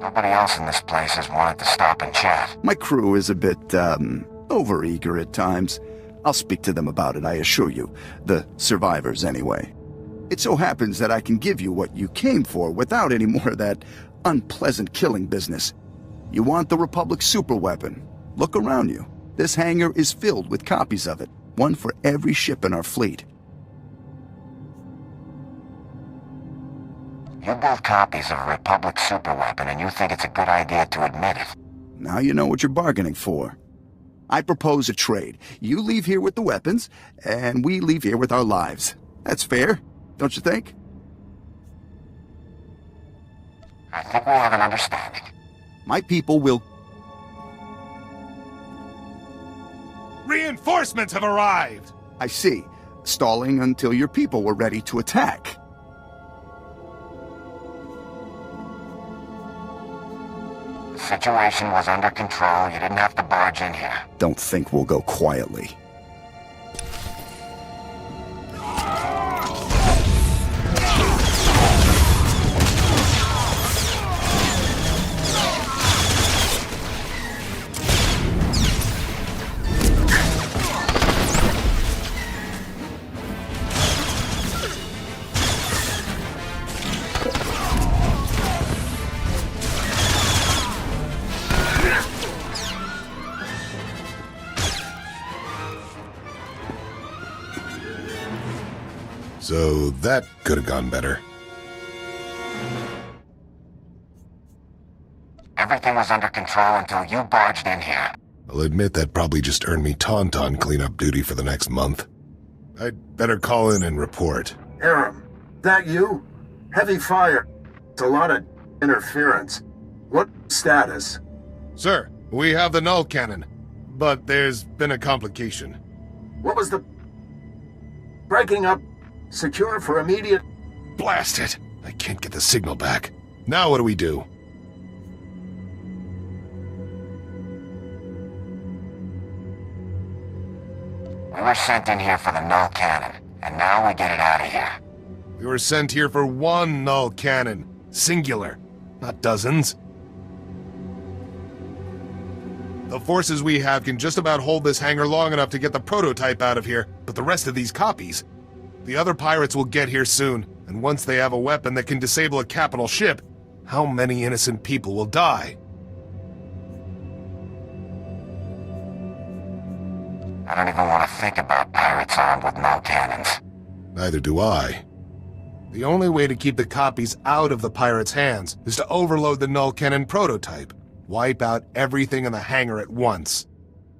Nobody else in this place has wanted to stop and chat. My crew is a bit, overeager at times. I'll speak to them about it, I assure you. The survivors, anyway. It so happens that I can give you what you came for without any more of that unpleasant killing business. You want the Republic's superweapon? Look around you. This hangar is filled with copies of it, one for every ship in our fleet. You built copies of a Republic superweapon and you think it's a good idea to admit it. Now you know what you're bargaining for. I propose a trade. You leave here with the weapons, and we leave here with our lives. That's fair, don't you think? I think we have an understanding. My people will... Reinforcements have arrived! I see. Stalling until your people were ready to attack. The situation was under control. You didn't have to barge in here. Don't think we'll go quietly. So that could have gone better. Everything was under control until you barged in here. I'll admit that probably just earned me Tauntaun cleanup duty for the next month. I'd better call in and report. Aram, that you? Heavy fire. It's a lot of interference. What status? Sir, we have the null cannon, but there's been a complication. What was the... breaking up? Secure for immediate... Blast it! I can't get the signal back. Now what do we do? We were sent in here for the null cannon, and now we get it out of here. We were sent here for one null cannon. Singular. Not dozens. The forces we have can just about hold this hangar long enough to get the prototype out of here, but the rest of these copies... The other pirates will get here soon, and once they have a weapon that can disable a capital ship, how many innocent people will die? I don't even want to think about pirates armed with null cannons. Neither do I. The only way to keep the copies out of the pirates' hands is to overload the null cannon prototype. Wipe out everything in the hangar at once.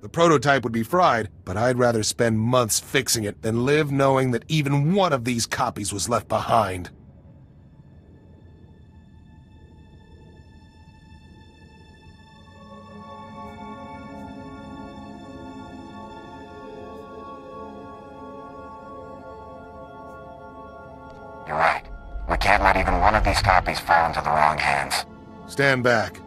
The prototype would be fried, but I'd rather spend months fixing it than live knowing that even one of these copies was left behind. You're right. We can't let even one of these copies fall into the wrong hands. Stand back.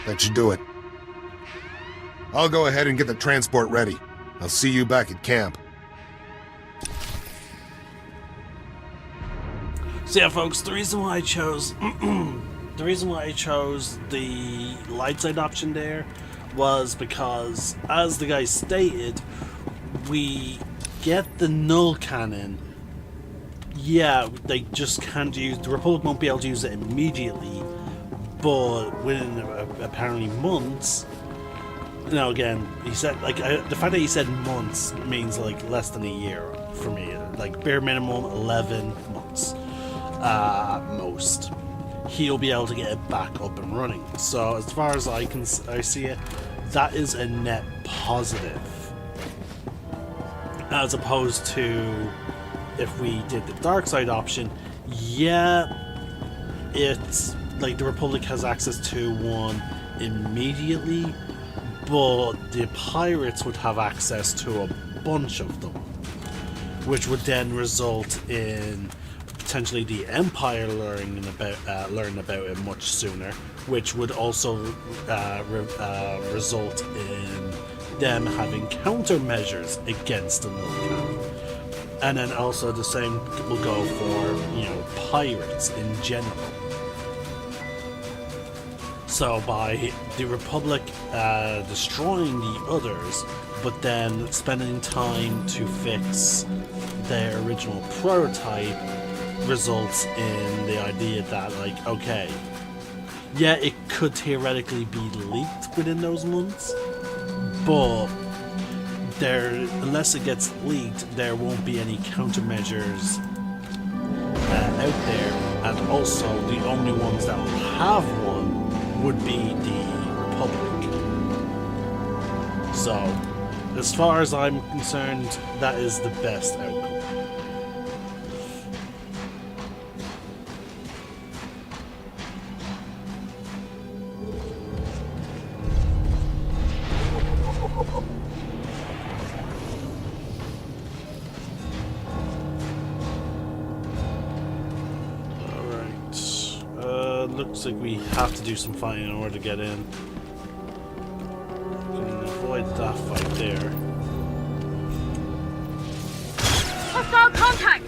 That should do it. I'll go ahead and get the transport ready. I'll see you back at camp. So yeah, folks, the reason why I chose the light side option there was because, as the guy stated, we get the null cannon. Yeah, they just can't use. The Republic won't be able to use it immediately, but within apparently months. Now again, he said the fact that he said months means like less than a year for me. Like bare minimum 11 months. Most, he'll be able to get it back up and running. So as far as I see it, that is a net positive, as opposed to if we did the dark side option. Yeah, it's like the Republic has access to one immediately, but the pirates would have access to a bunch of them, which would then result in potentially the Empire learning about it much sooner, which would also result in them having countermeasures against the null cannon. And then also the same will go for, pirates in general. So by the Republic destroying the others, but then spending time to fix their original prototype, results in the idea that, like, okay, yeah, it could theoretically be leaked within those months, but unless it gets leaked, there won't be any countermeasures out there, and also the only ones that will have one would be the Republic. So, as far as I'm concerned, that is the best outcome. Looks like we have to do some fighting in order to get in. We can avoid that fight there. Hostile contact!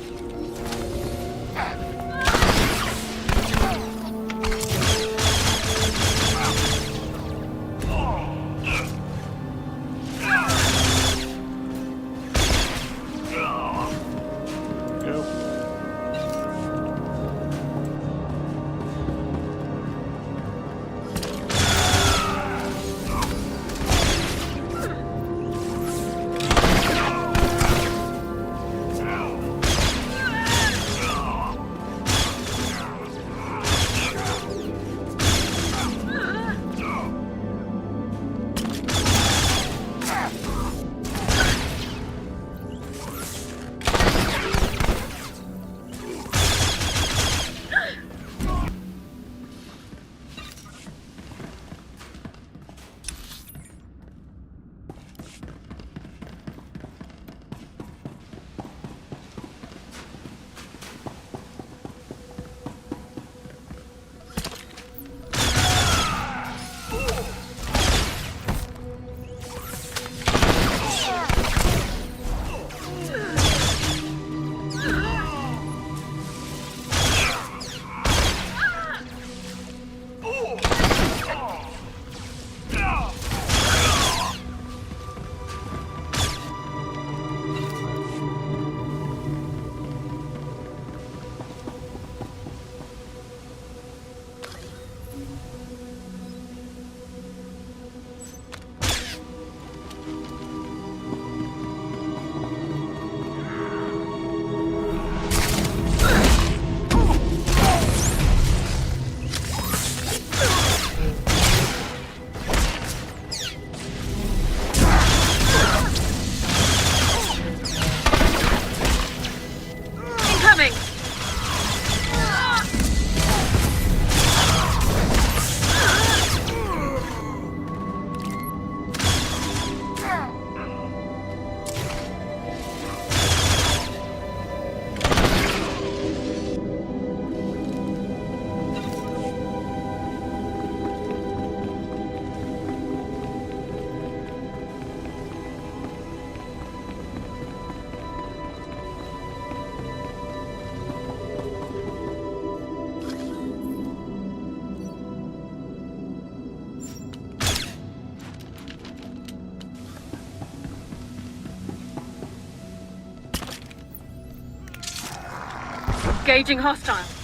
Engaging hostile.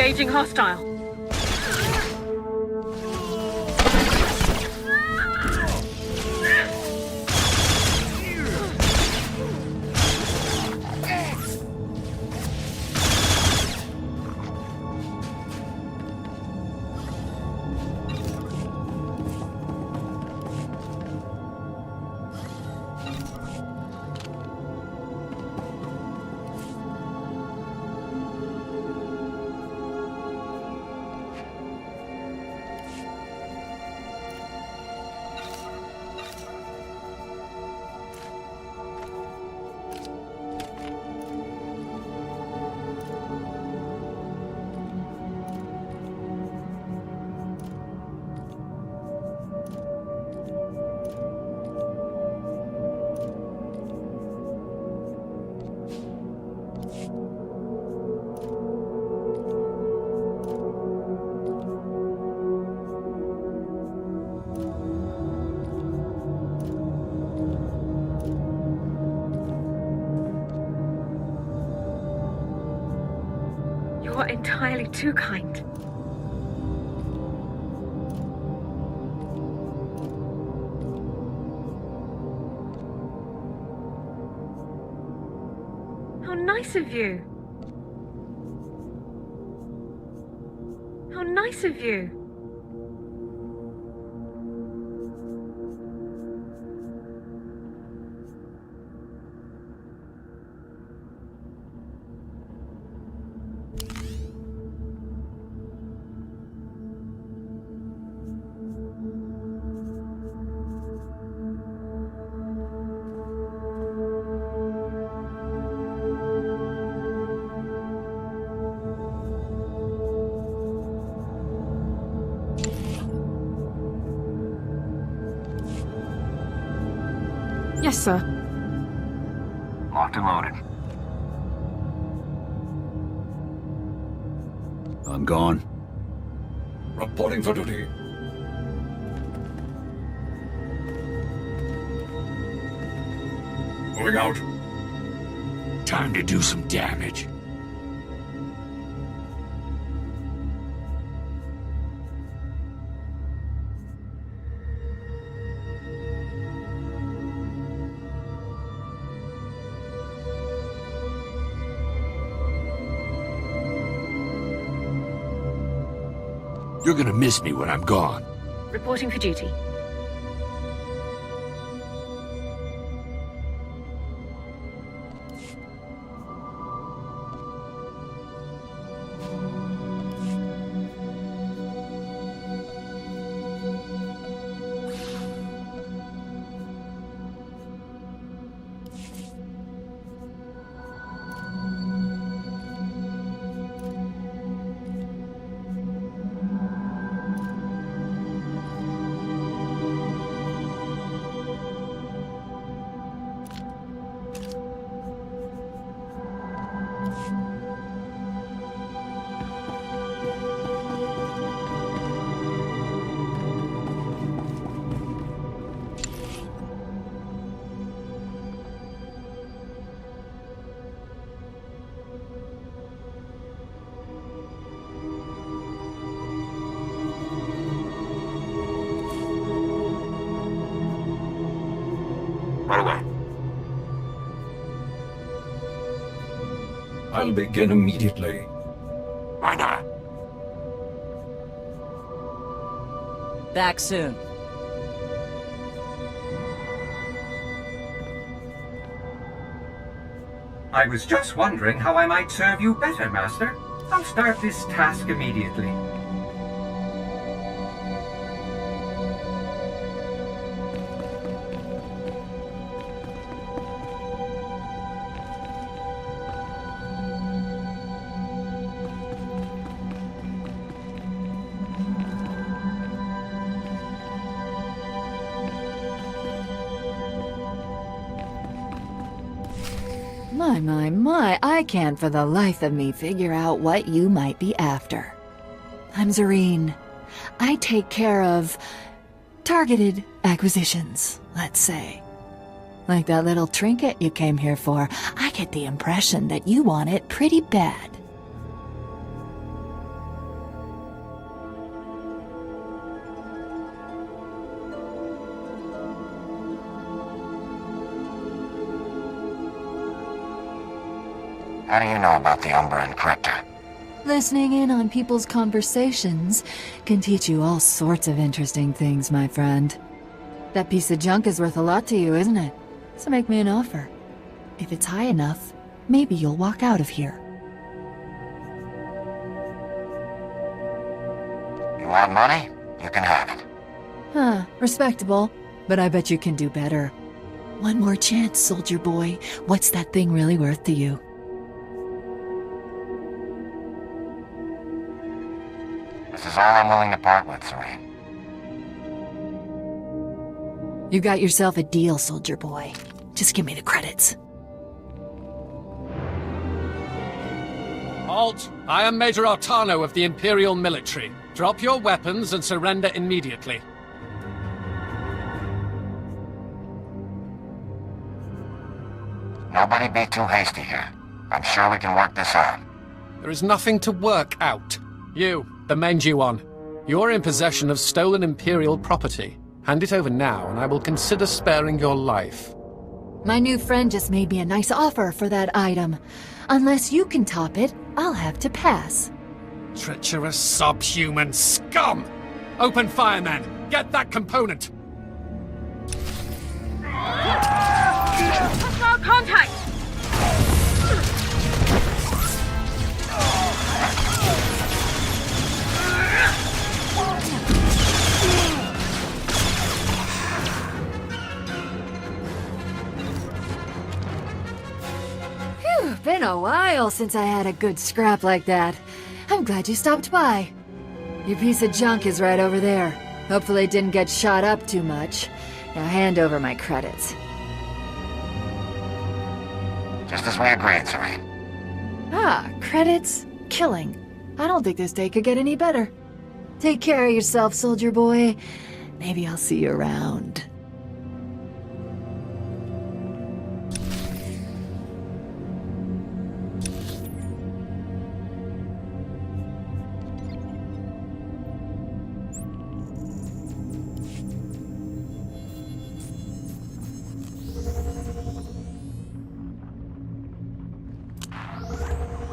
Engaging hostile. You're entirely too kind. How nice of you. How nice of you. Yes, sir. Locked and loaded. I'm gone. Reporting for duty. Moving out. Time to do some damage. You're gonna miss me when I'm gone. Reporting for duty. Right away. I'll begin immediately. Why not? Back soon. I was just wondering how I might serve you better, Master. I'll start this task immediately. My, I can't for the life of me figure out what you might be after. I'm Zareen. I take care of targeted acquisitions, let's say. Like that little trinket you came here for, I get the impression that you want it pretty bad. How do you know about the Umbra encryptor? Listening in on people's conversations can teach you all sorts of interesting things, my friend. That piece of junk is worth a lot to you, isn't it? So make me an offer. If it's high enough, maybe you'll walk out of here. You want money? You can have it. Huh, respectable. But I bet you can do better. One more chance, soldier boy. What's that thing really worth to you? This is all I'm willing to part with, Serene. You got yourself a deal, soldier boy. Just give me the credits. Halt! I am Major Artano of the Imperial Military. Drop your weapons and surrender immediately. Nobody be too hasty here. I'm sure we can work this out. There is nothing to work out. You, the Menjuon, you're in possession of stolen Imperial property. Hand it over now, and I will consider sparing your life. My new friend just made me a nice offer for that item. Unless you can top it, I'll have to pass. Treacherous subhuman scum! Open fire, men! Get that component! Hostile contact! Phew, been a while since I had a good scrap like that. I'm glad you stopped by. Your piece of junk is right over there. Hopefully it didn't get shot up too much. Now hand over my credits. Just as we agreed, Serene. Ah, credits? Killing. I don't think this day could get any better. Take care of yourself, soldier boy. Maybe I'll see you around.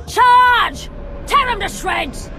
Charge! Tear him to shreds!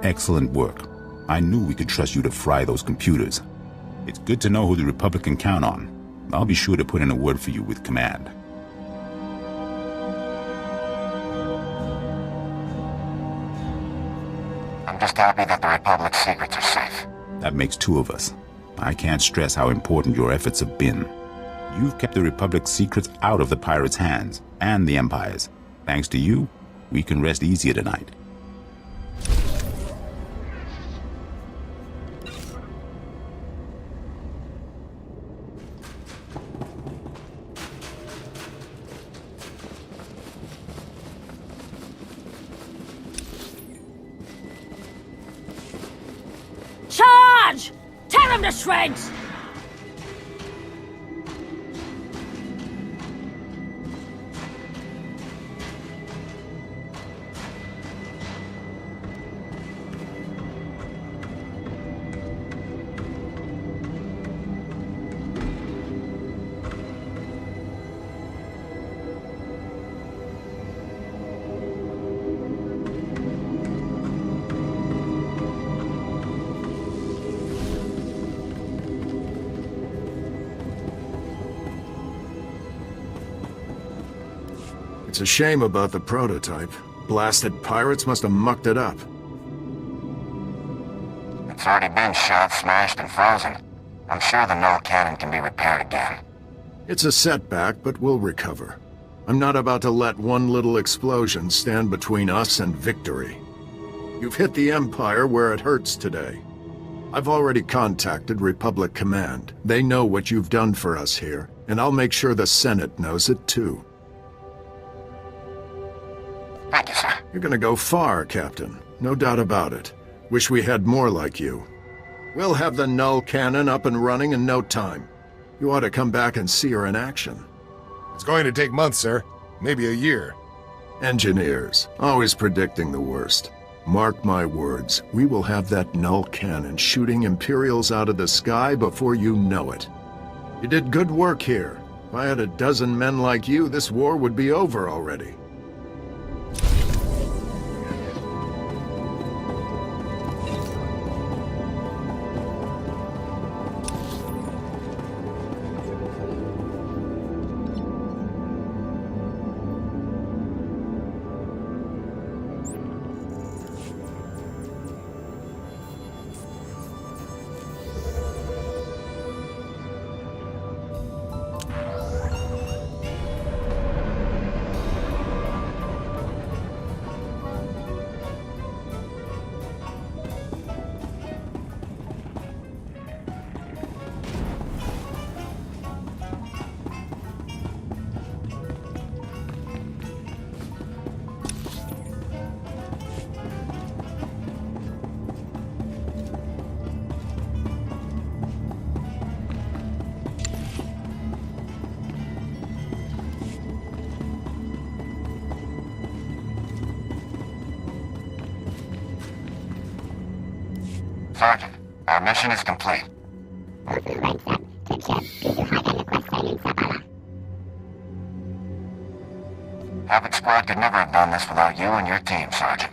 Excellent work. I knew we could trust you to fry those computers. It's good to know who the Republic can count on. I'll be sure to put in a word for you with Command. I'm just happy that the Republic's secrets are safe. That makes two of us. I can't stress how important your efforts have been. You've kept the Republic's secrets out of the pirates' hands, and the Empire's. Thanks to you, we can rest easier tonight. Charge! Tear him to shreds! It's a shame about the prototype. Blasted pirates must have mucked it up. It's already been shot, smashed, and frozen. I'm sure the null cannon can be repaired again. It's a setback, but we'll recover. I'm not about to let one little explosion stand between us and victory. You've hit the Empire where it hurts today. I've already contacted Republic Command. They know what you've done for us here, And I'll make sure the Senate knows it too. Thank you, sir. You're gonna go far, Captain. No doubt about it. Wish we had more like you. We'll have the null cannon up and running in no time. You ought to come back and see her in action. It's going to take months, sir. Maybe a year. Engineers, always predicting the worst. Mark my words, we will have that null cannon shooting Imperials out of the sky before you know it. You did good work here. If I had a dozen men like you, this war would be over already. Sergeant, our mission is complete. Havoc Squad could never have done this without you and your team, Sergeant.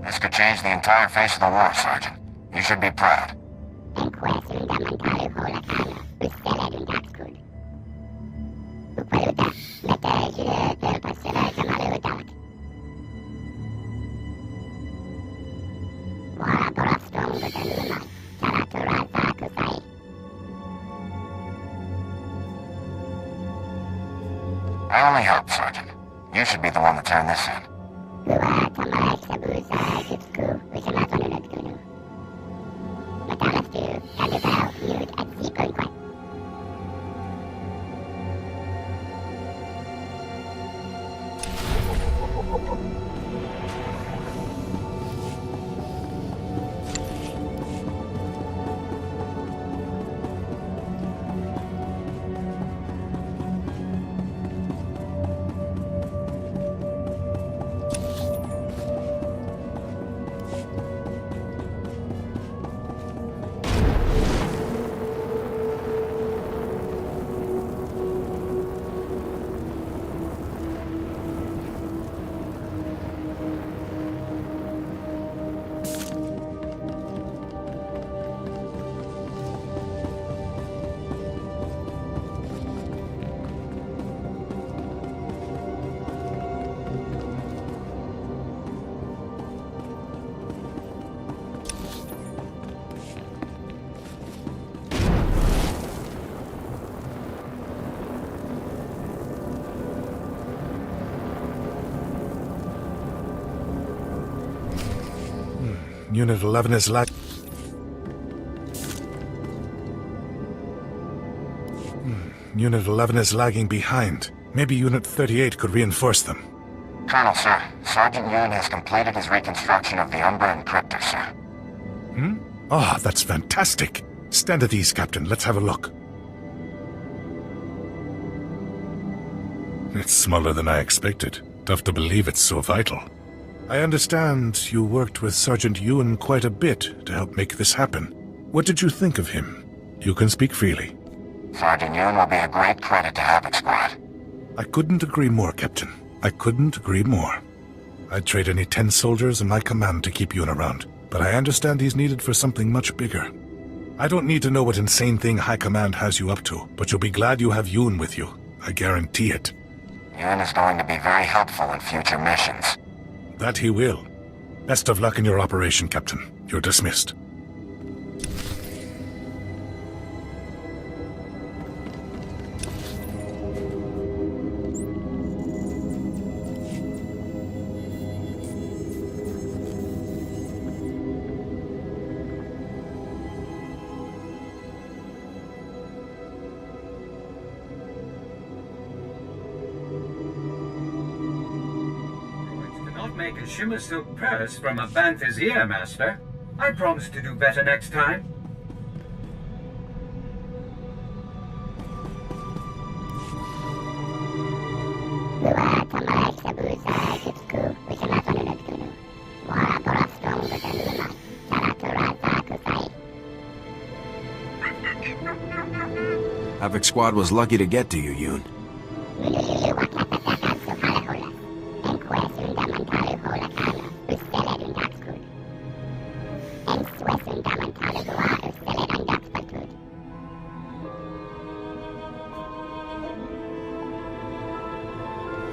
This could change the entire face of the war, Sergeant. You should be proud. I only hope, Sergeant. You should be the one to turn this in. Unit 11 is Unit 11 is lagging behind. Maybe Unit 38 could reinforce them. Colonel, sir. Sergeant Yun has completed his reconstruction of the Umbra encryptor, sir. Oh, that's fantastic. Stand at ease, Captain. Let's have a look. It's smaller than I expected. Tough to believe it's so vital. I understand you worked with Sergeant Yun quite a bit to help make this happen. What did you think of him? You can speak freely. Sergeant Yun will be a great credit to Havoc Squad. I couldn't agree more, Captain. I couldn't agree more. I'd trade any 10 soldiers in my command to keep Yun around, but I understand he's needed for something much bigger. I don't need to know what insane thing High Command has you up to, but you'll be glad you have Yun with you. I guarantee it. Yun is going to be very helpful in future missions. That he will. Best of luck in your operation, Captain. You're dismissed. Make a shimmer silk purse from a bantha's ear, Master. I promise to do better next time. Havoc Squad was lucky to get to you, Yun.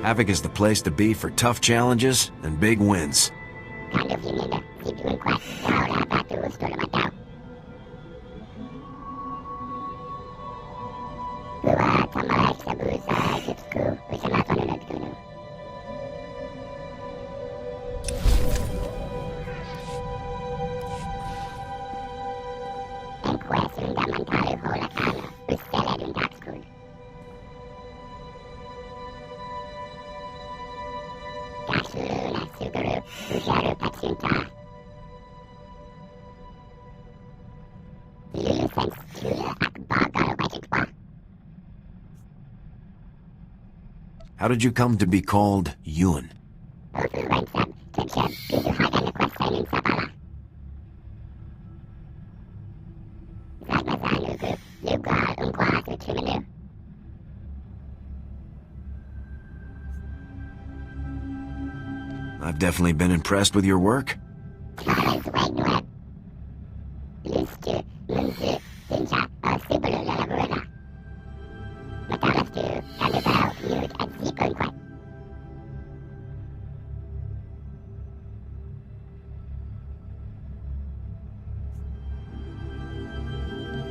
Havoc is the place to be for tough challenges and big wins. How did you come to be called Yun? I've definitely been impressed with your work.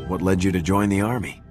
What led you to join the army?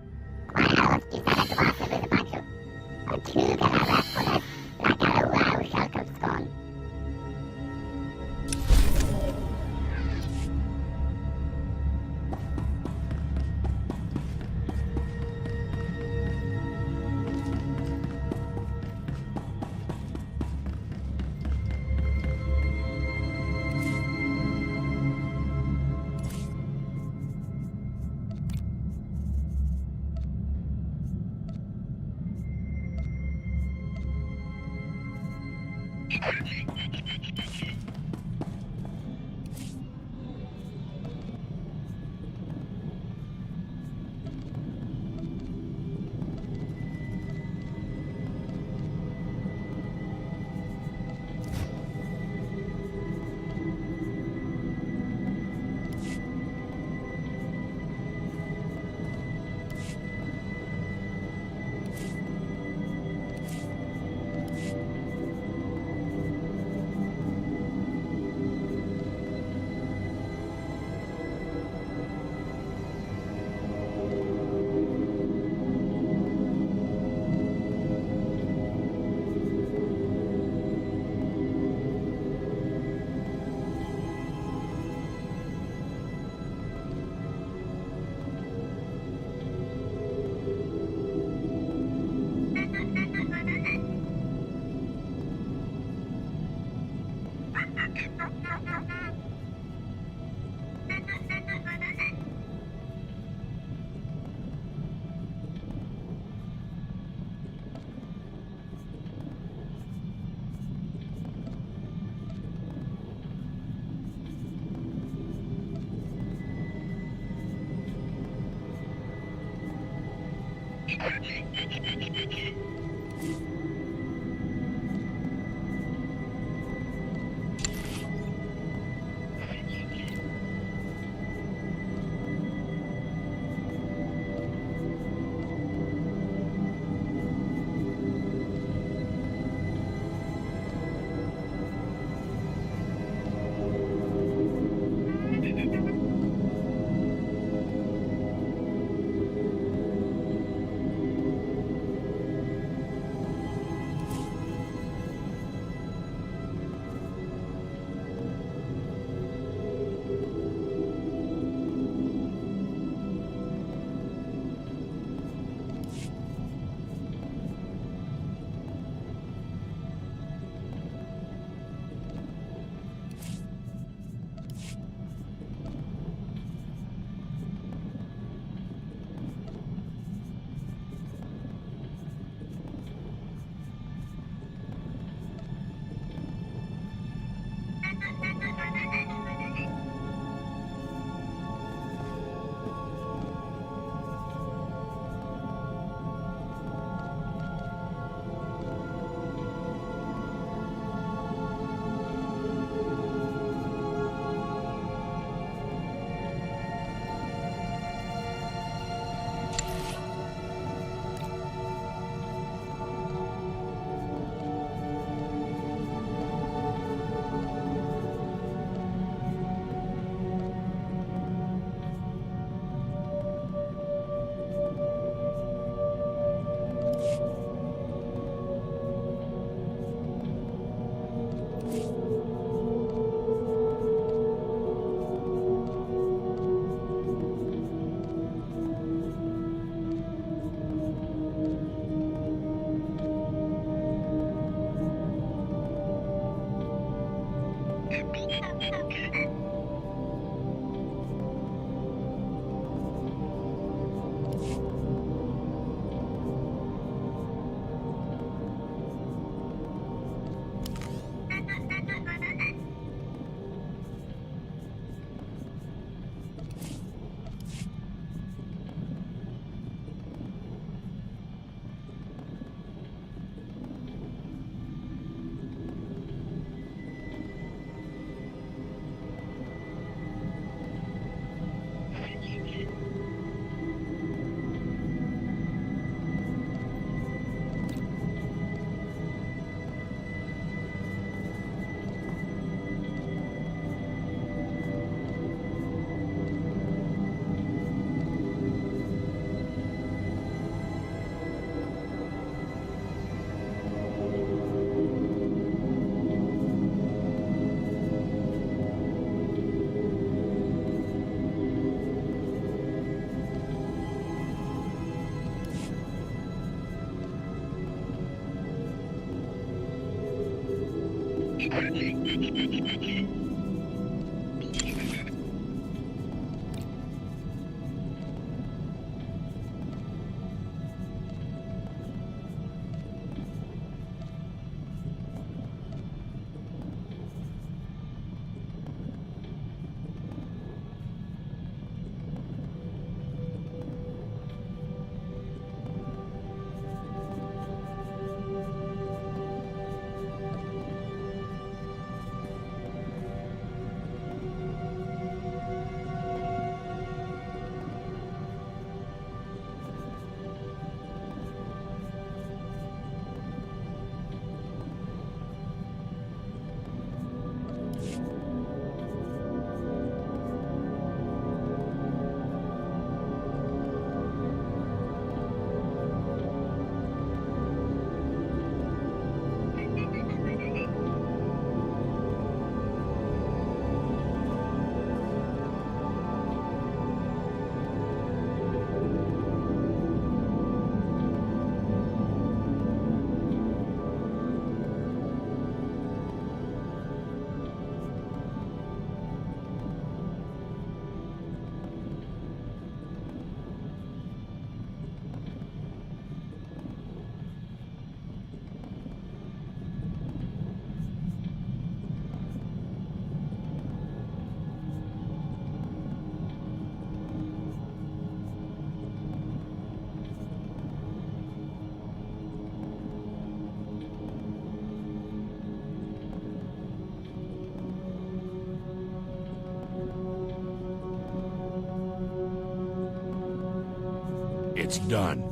It's done.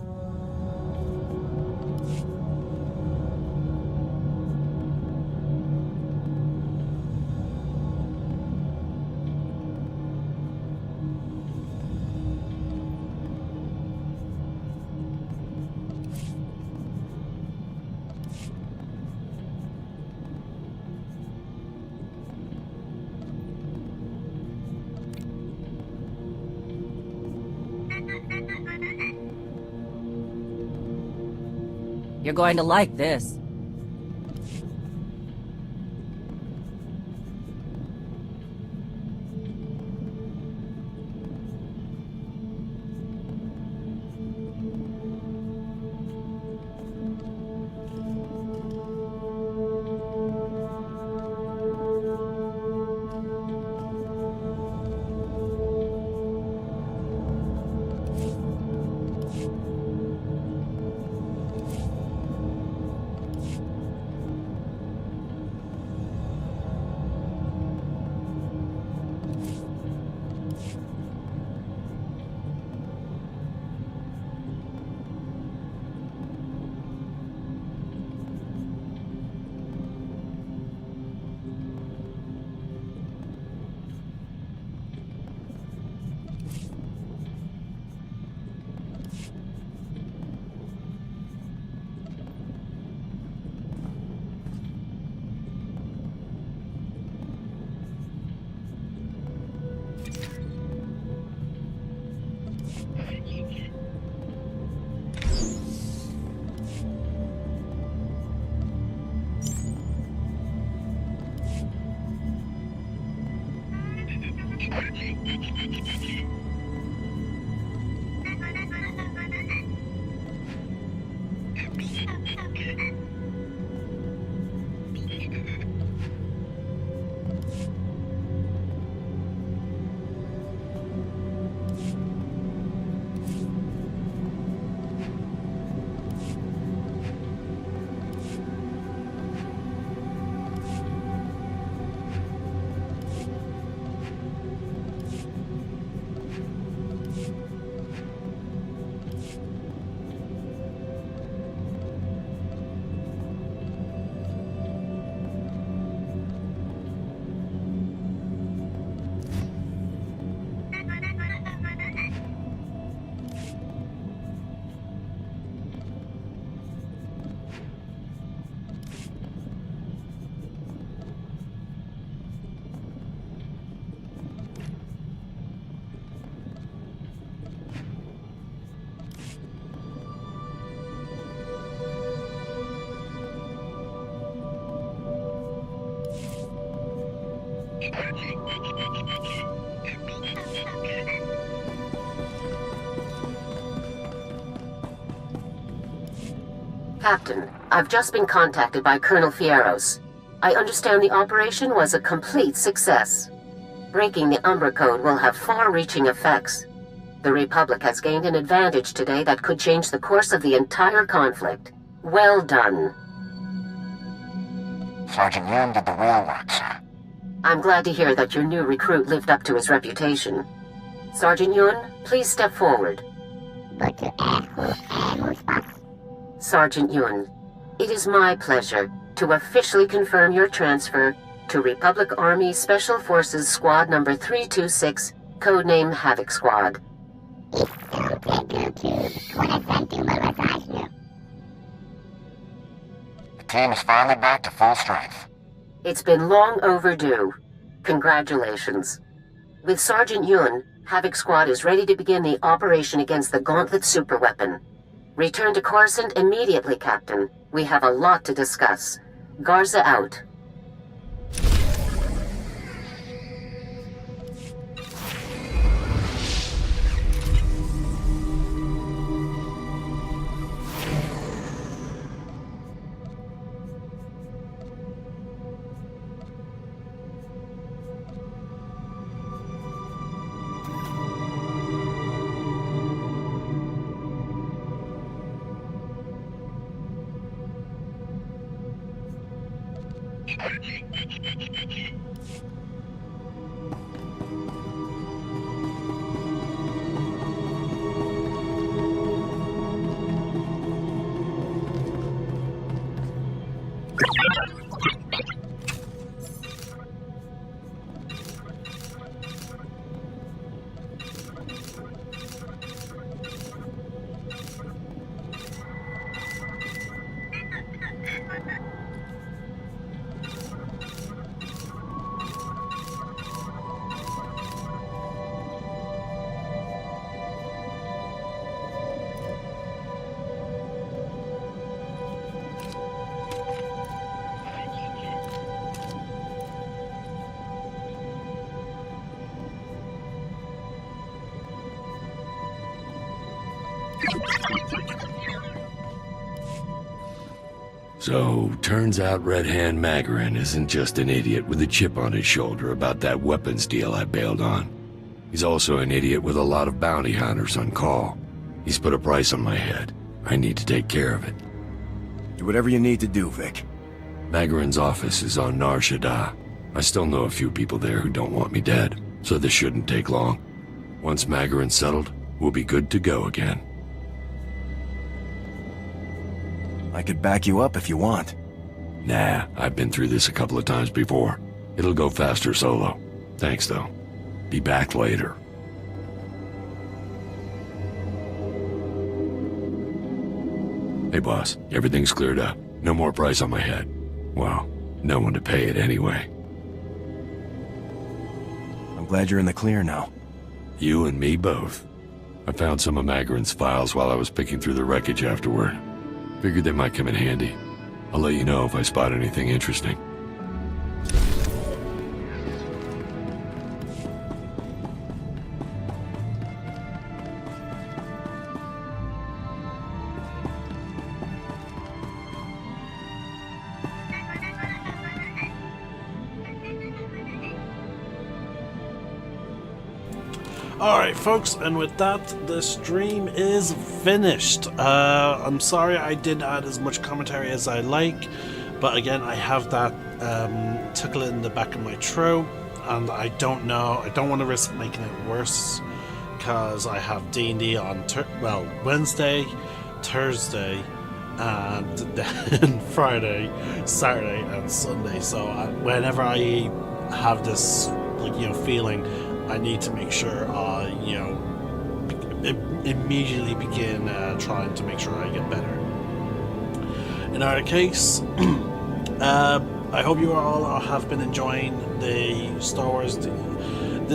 You're going to like this. Captain, I've just been contacted by Colonel Fierros. I understand the operation was a complete success. Breaking the Umbra Code will have far-reaching effects. The Republic has gained an advantage today that could change the course of the entire conflict. Well done. Sergeant Yun did the real work, sir. I'm glad to hear that your new recruit lived up to his reputation. Sergeant Yun, please step forward. Sergeant Yun, it is my pleasure to officially confirm your transfer to Republic Army Special Forces Squad Number 326, codename Havoc Squad. The team is finally back to full strength. It's been long overdue. Congratulations. With Sergeant Yun, Havoc Squad is ready to begin the operation against the Gauntlet superweapon. Return to Coruscant immediately, Captain. We have a lot to discuss. Garza out. So, turns out Red Hand Magarin isn't just an idiot with a chip on his shoulder about that weapons deal I bailed on. He's also an idiot with a lot of bounty hunters on call. He's put a price on my head. I need to take care of it. Do whatever you need to do, Vic. Magarin's office is on Nar Shaddaa. I still know a few people there who don't want me dead, so this shouldn't take long. Once Magarin's settled, we'll be good to go again. I could back you up if you want. Nah, I've been through this a couple of times before. It'll go faster solo. Thanks, though. Be back later. Hey, boss. Everything's cleared up. No more price on my head. Well, no one to pay it anyway. I'm glad you're in the clear now. You and me both. I found some of Magarin's files while I was picking through the wreckage afterward. Figured they might come in handy. I'll let you know if I spot anything interesting. Alright folks, and with that, the stream is finished. I'm sorry I didn't add as much commentary as I like, but again, I have that tickle in the back of my throat, and I don't want to risk making it worse, because I have D&D on, Wednesday, Thursday, and then Friday, Saturday, and Sunday, so whenever I have this, feeling, I need to make sure I, immediately begin trying to make sure I get better. In our case, I hope you all have been enjoying the Star Wars. At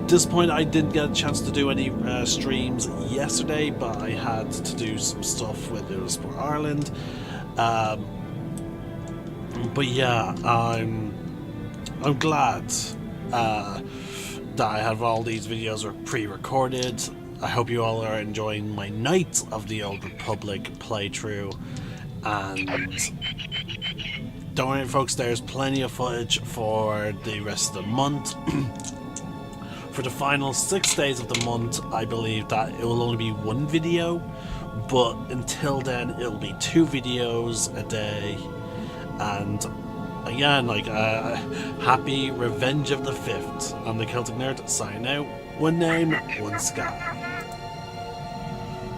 this point, I didn't get a chance to do any streams yesterday, but I had to do some stuff with Eurosport Ireland. But yeah, I'm I'm glad that I have all these videos are pre-recorded. I hope you all are enjoying my Knights of the Old Republic playthrough, and don't worry folks, there's plenty of footage for the rest of the month. For the final 6 days of the month, I believe that it will only be one video, but until then it'll be 2 videos a day. And again, like, happy Revenge of the 5th. I'm the Celtic Nerd, signing out. One name, one sky.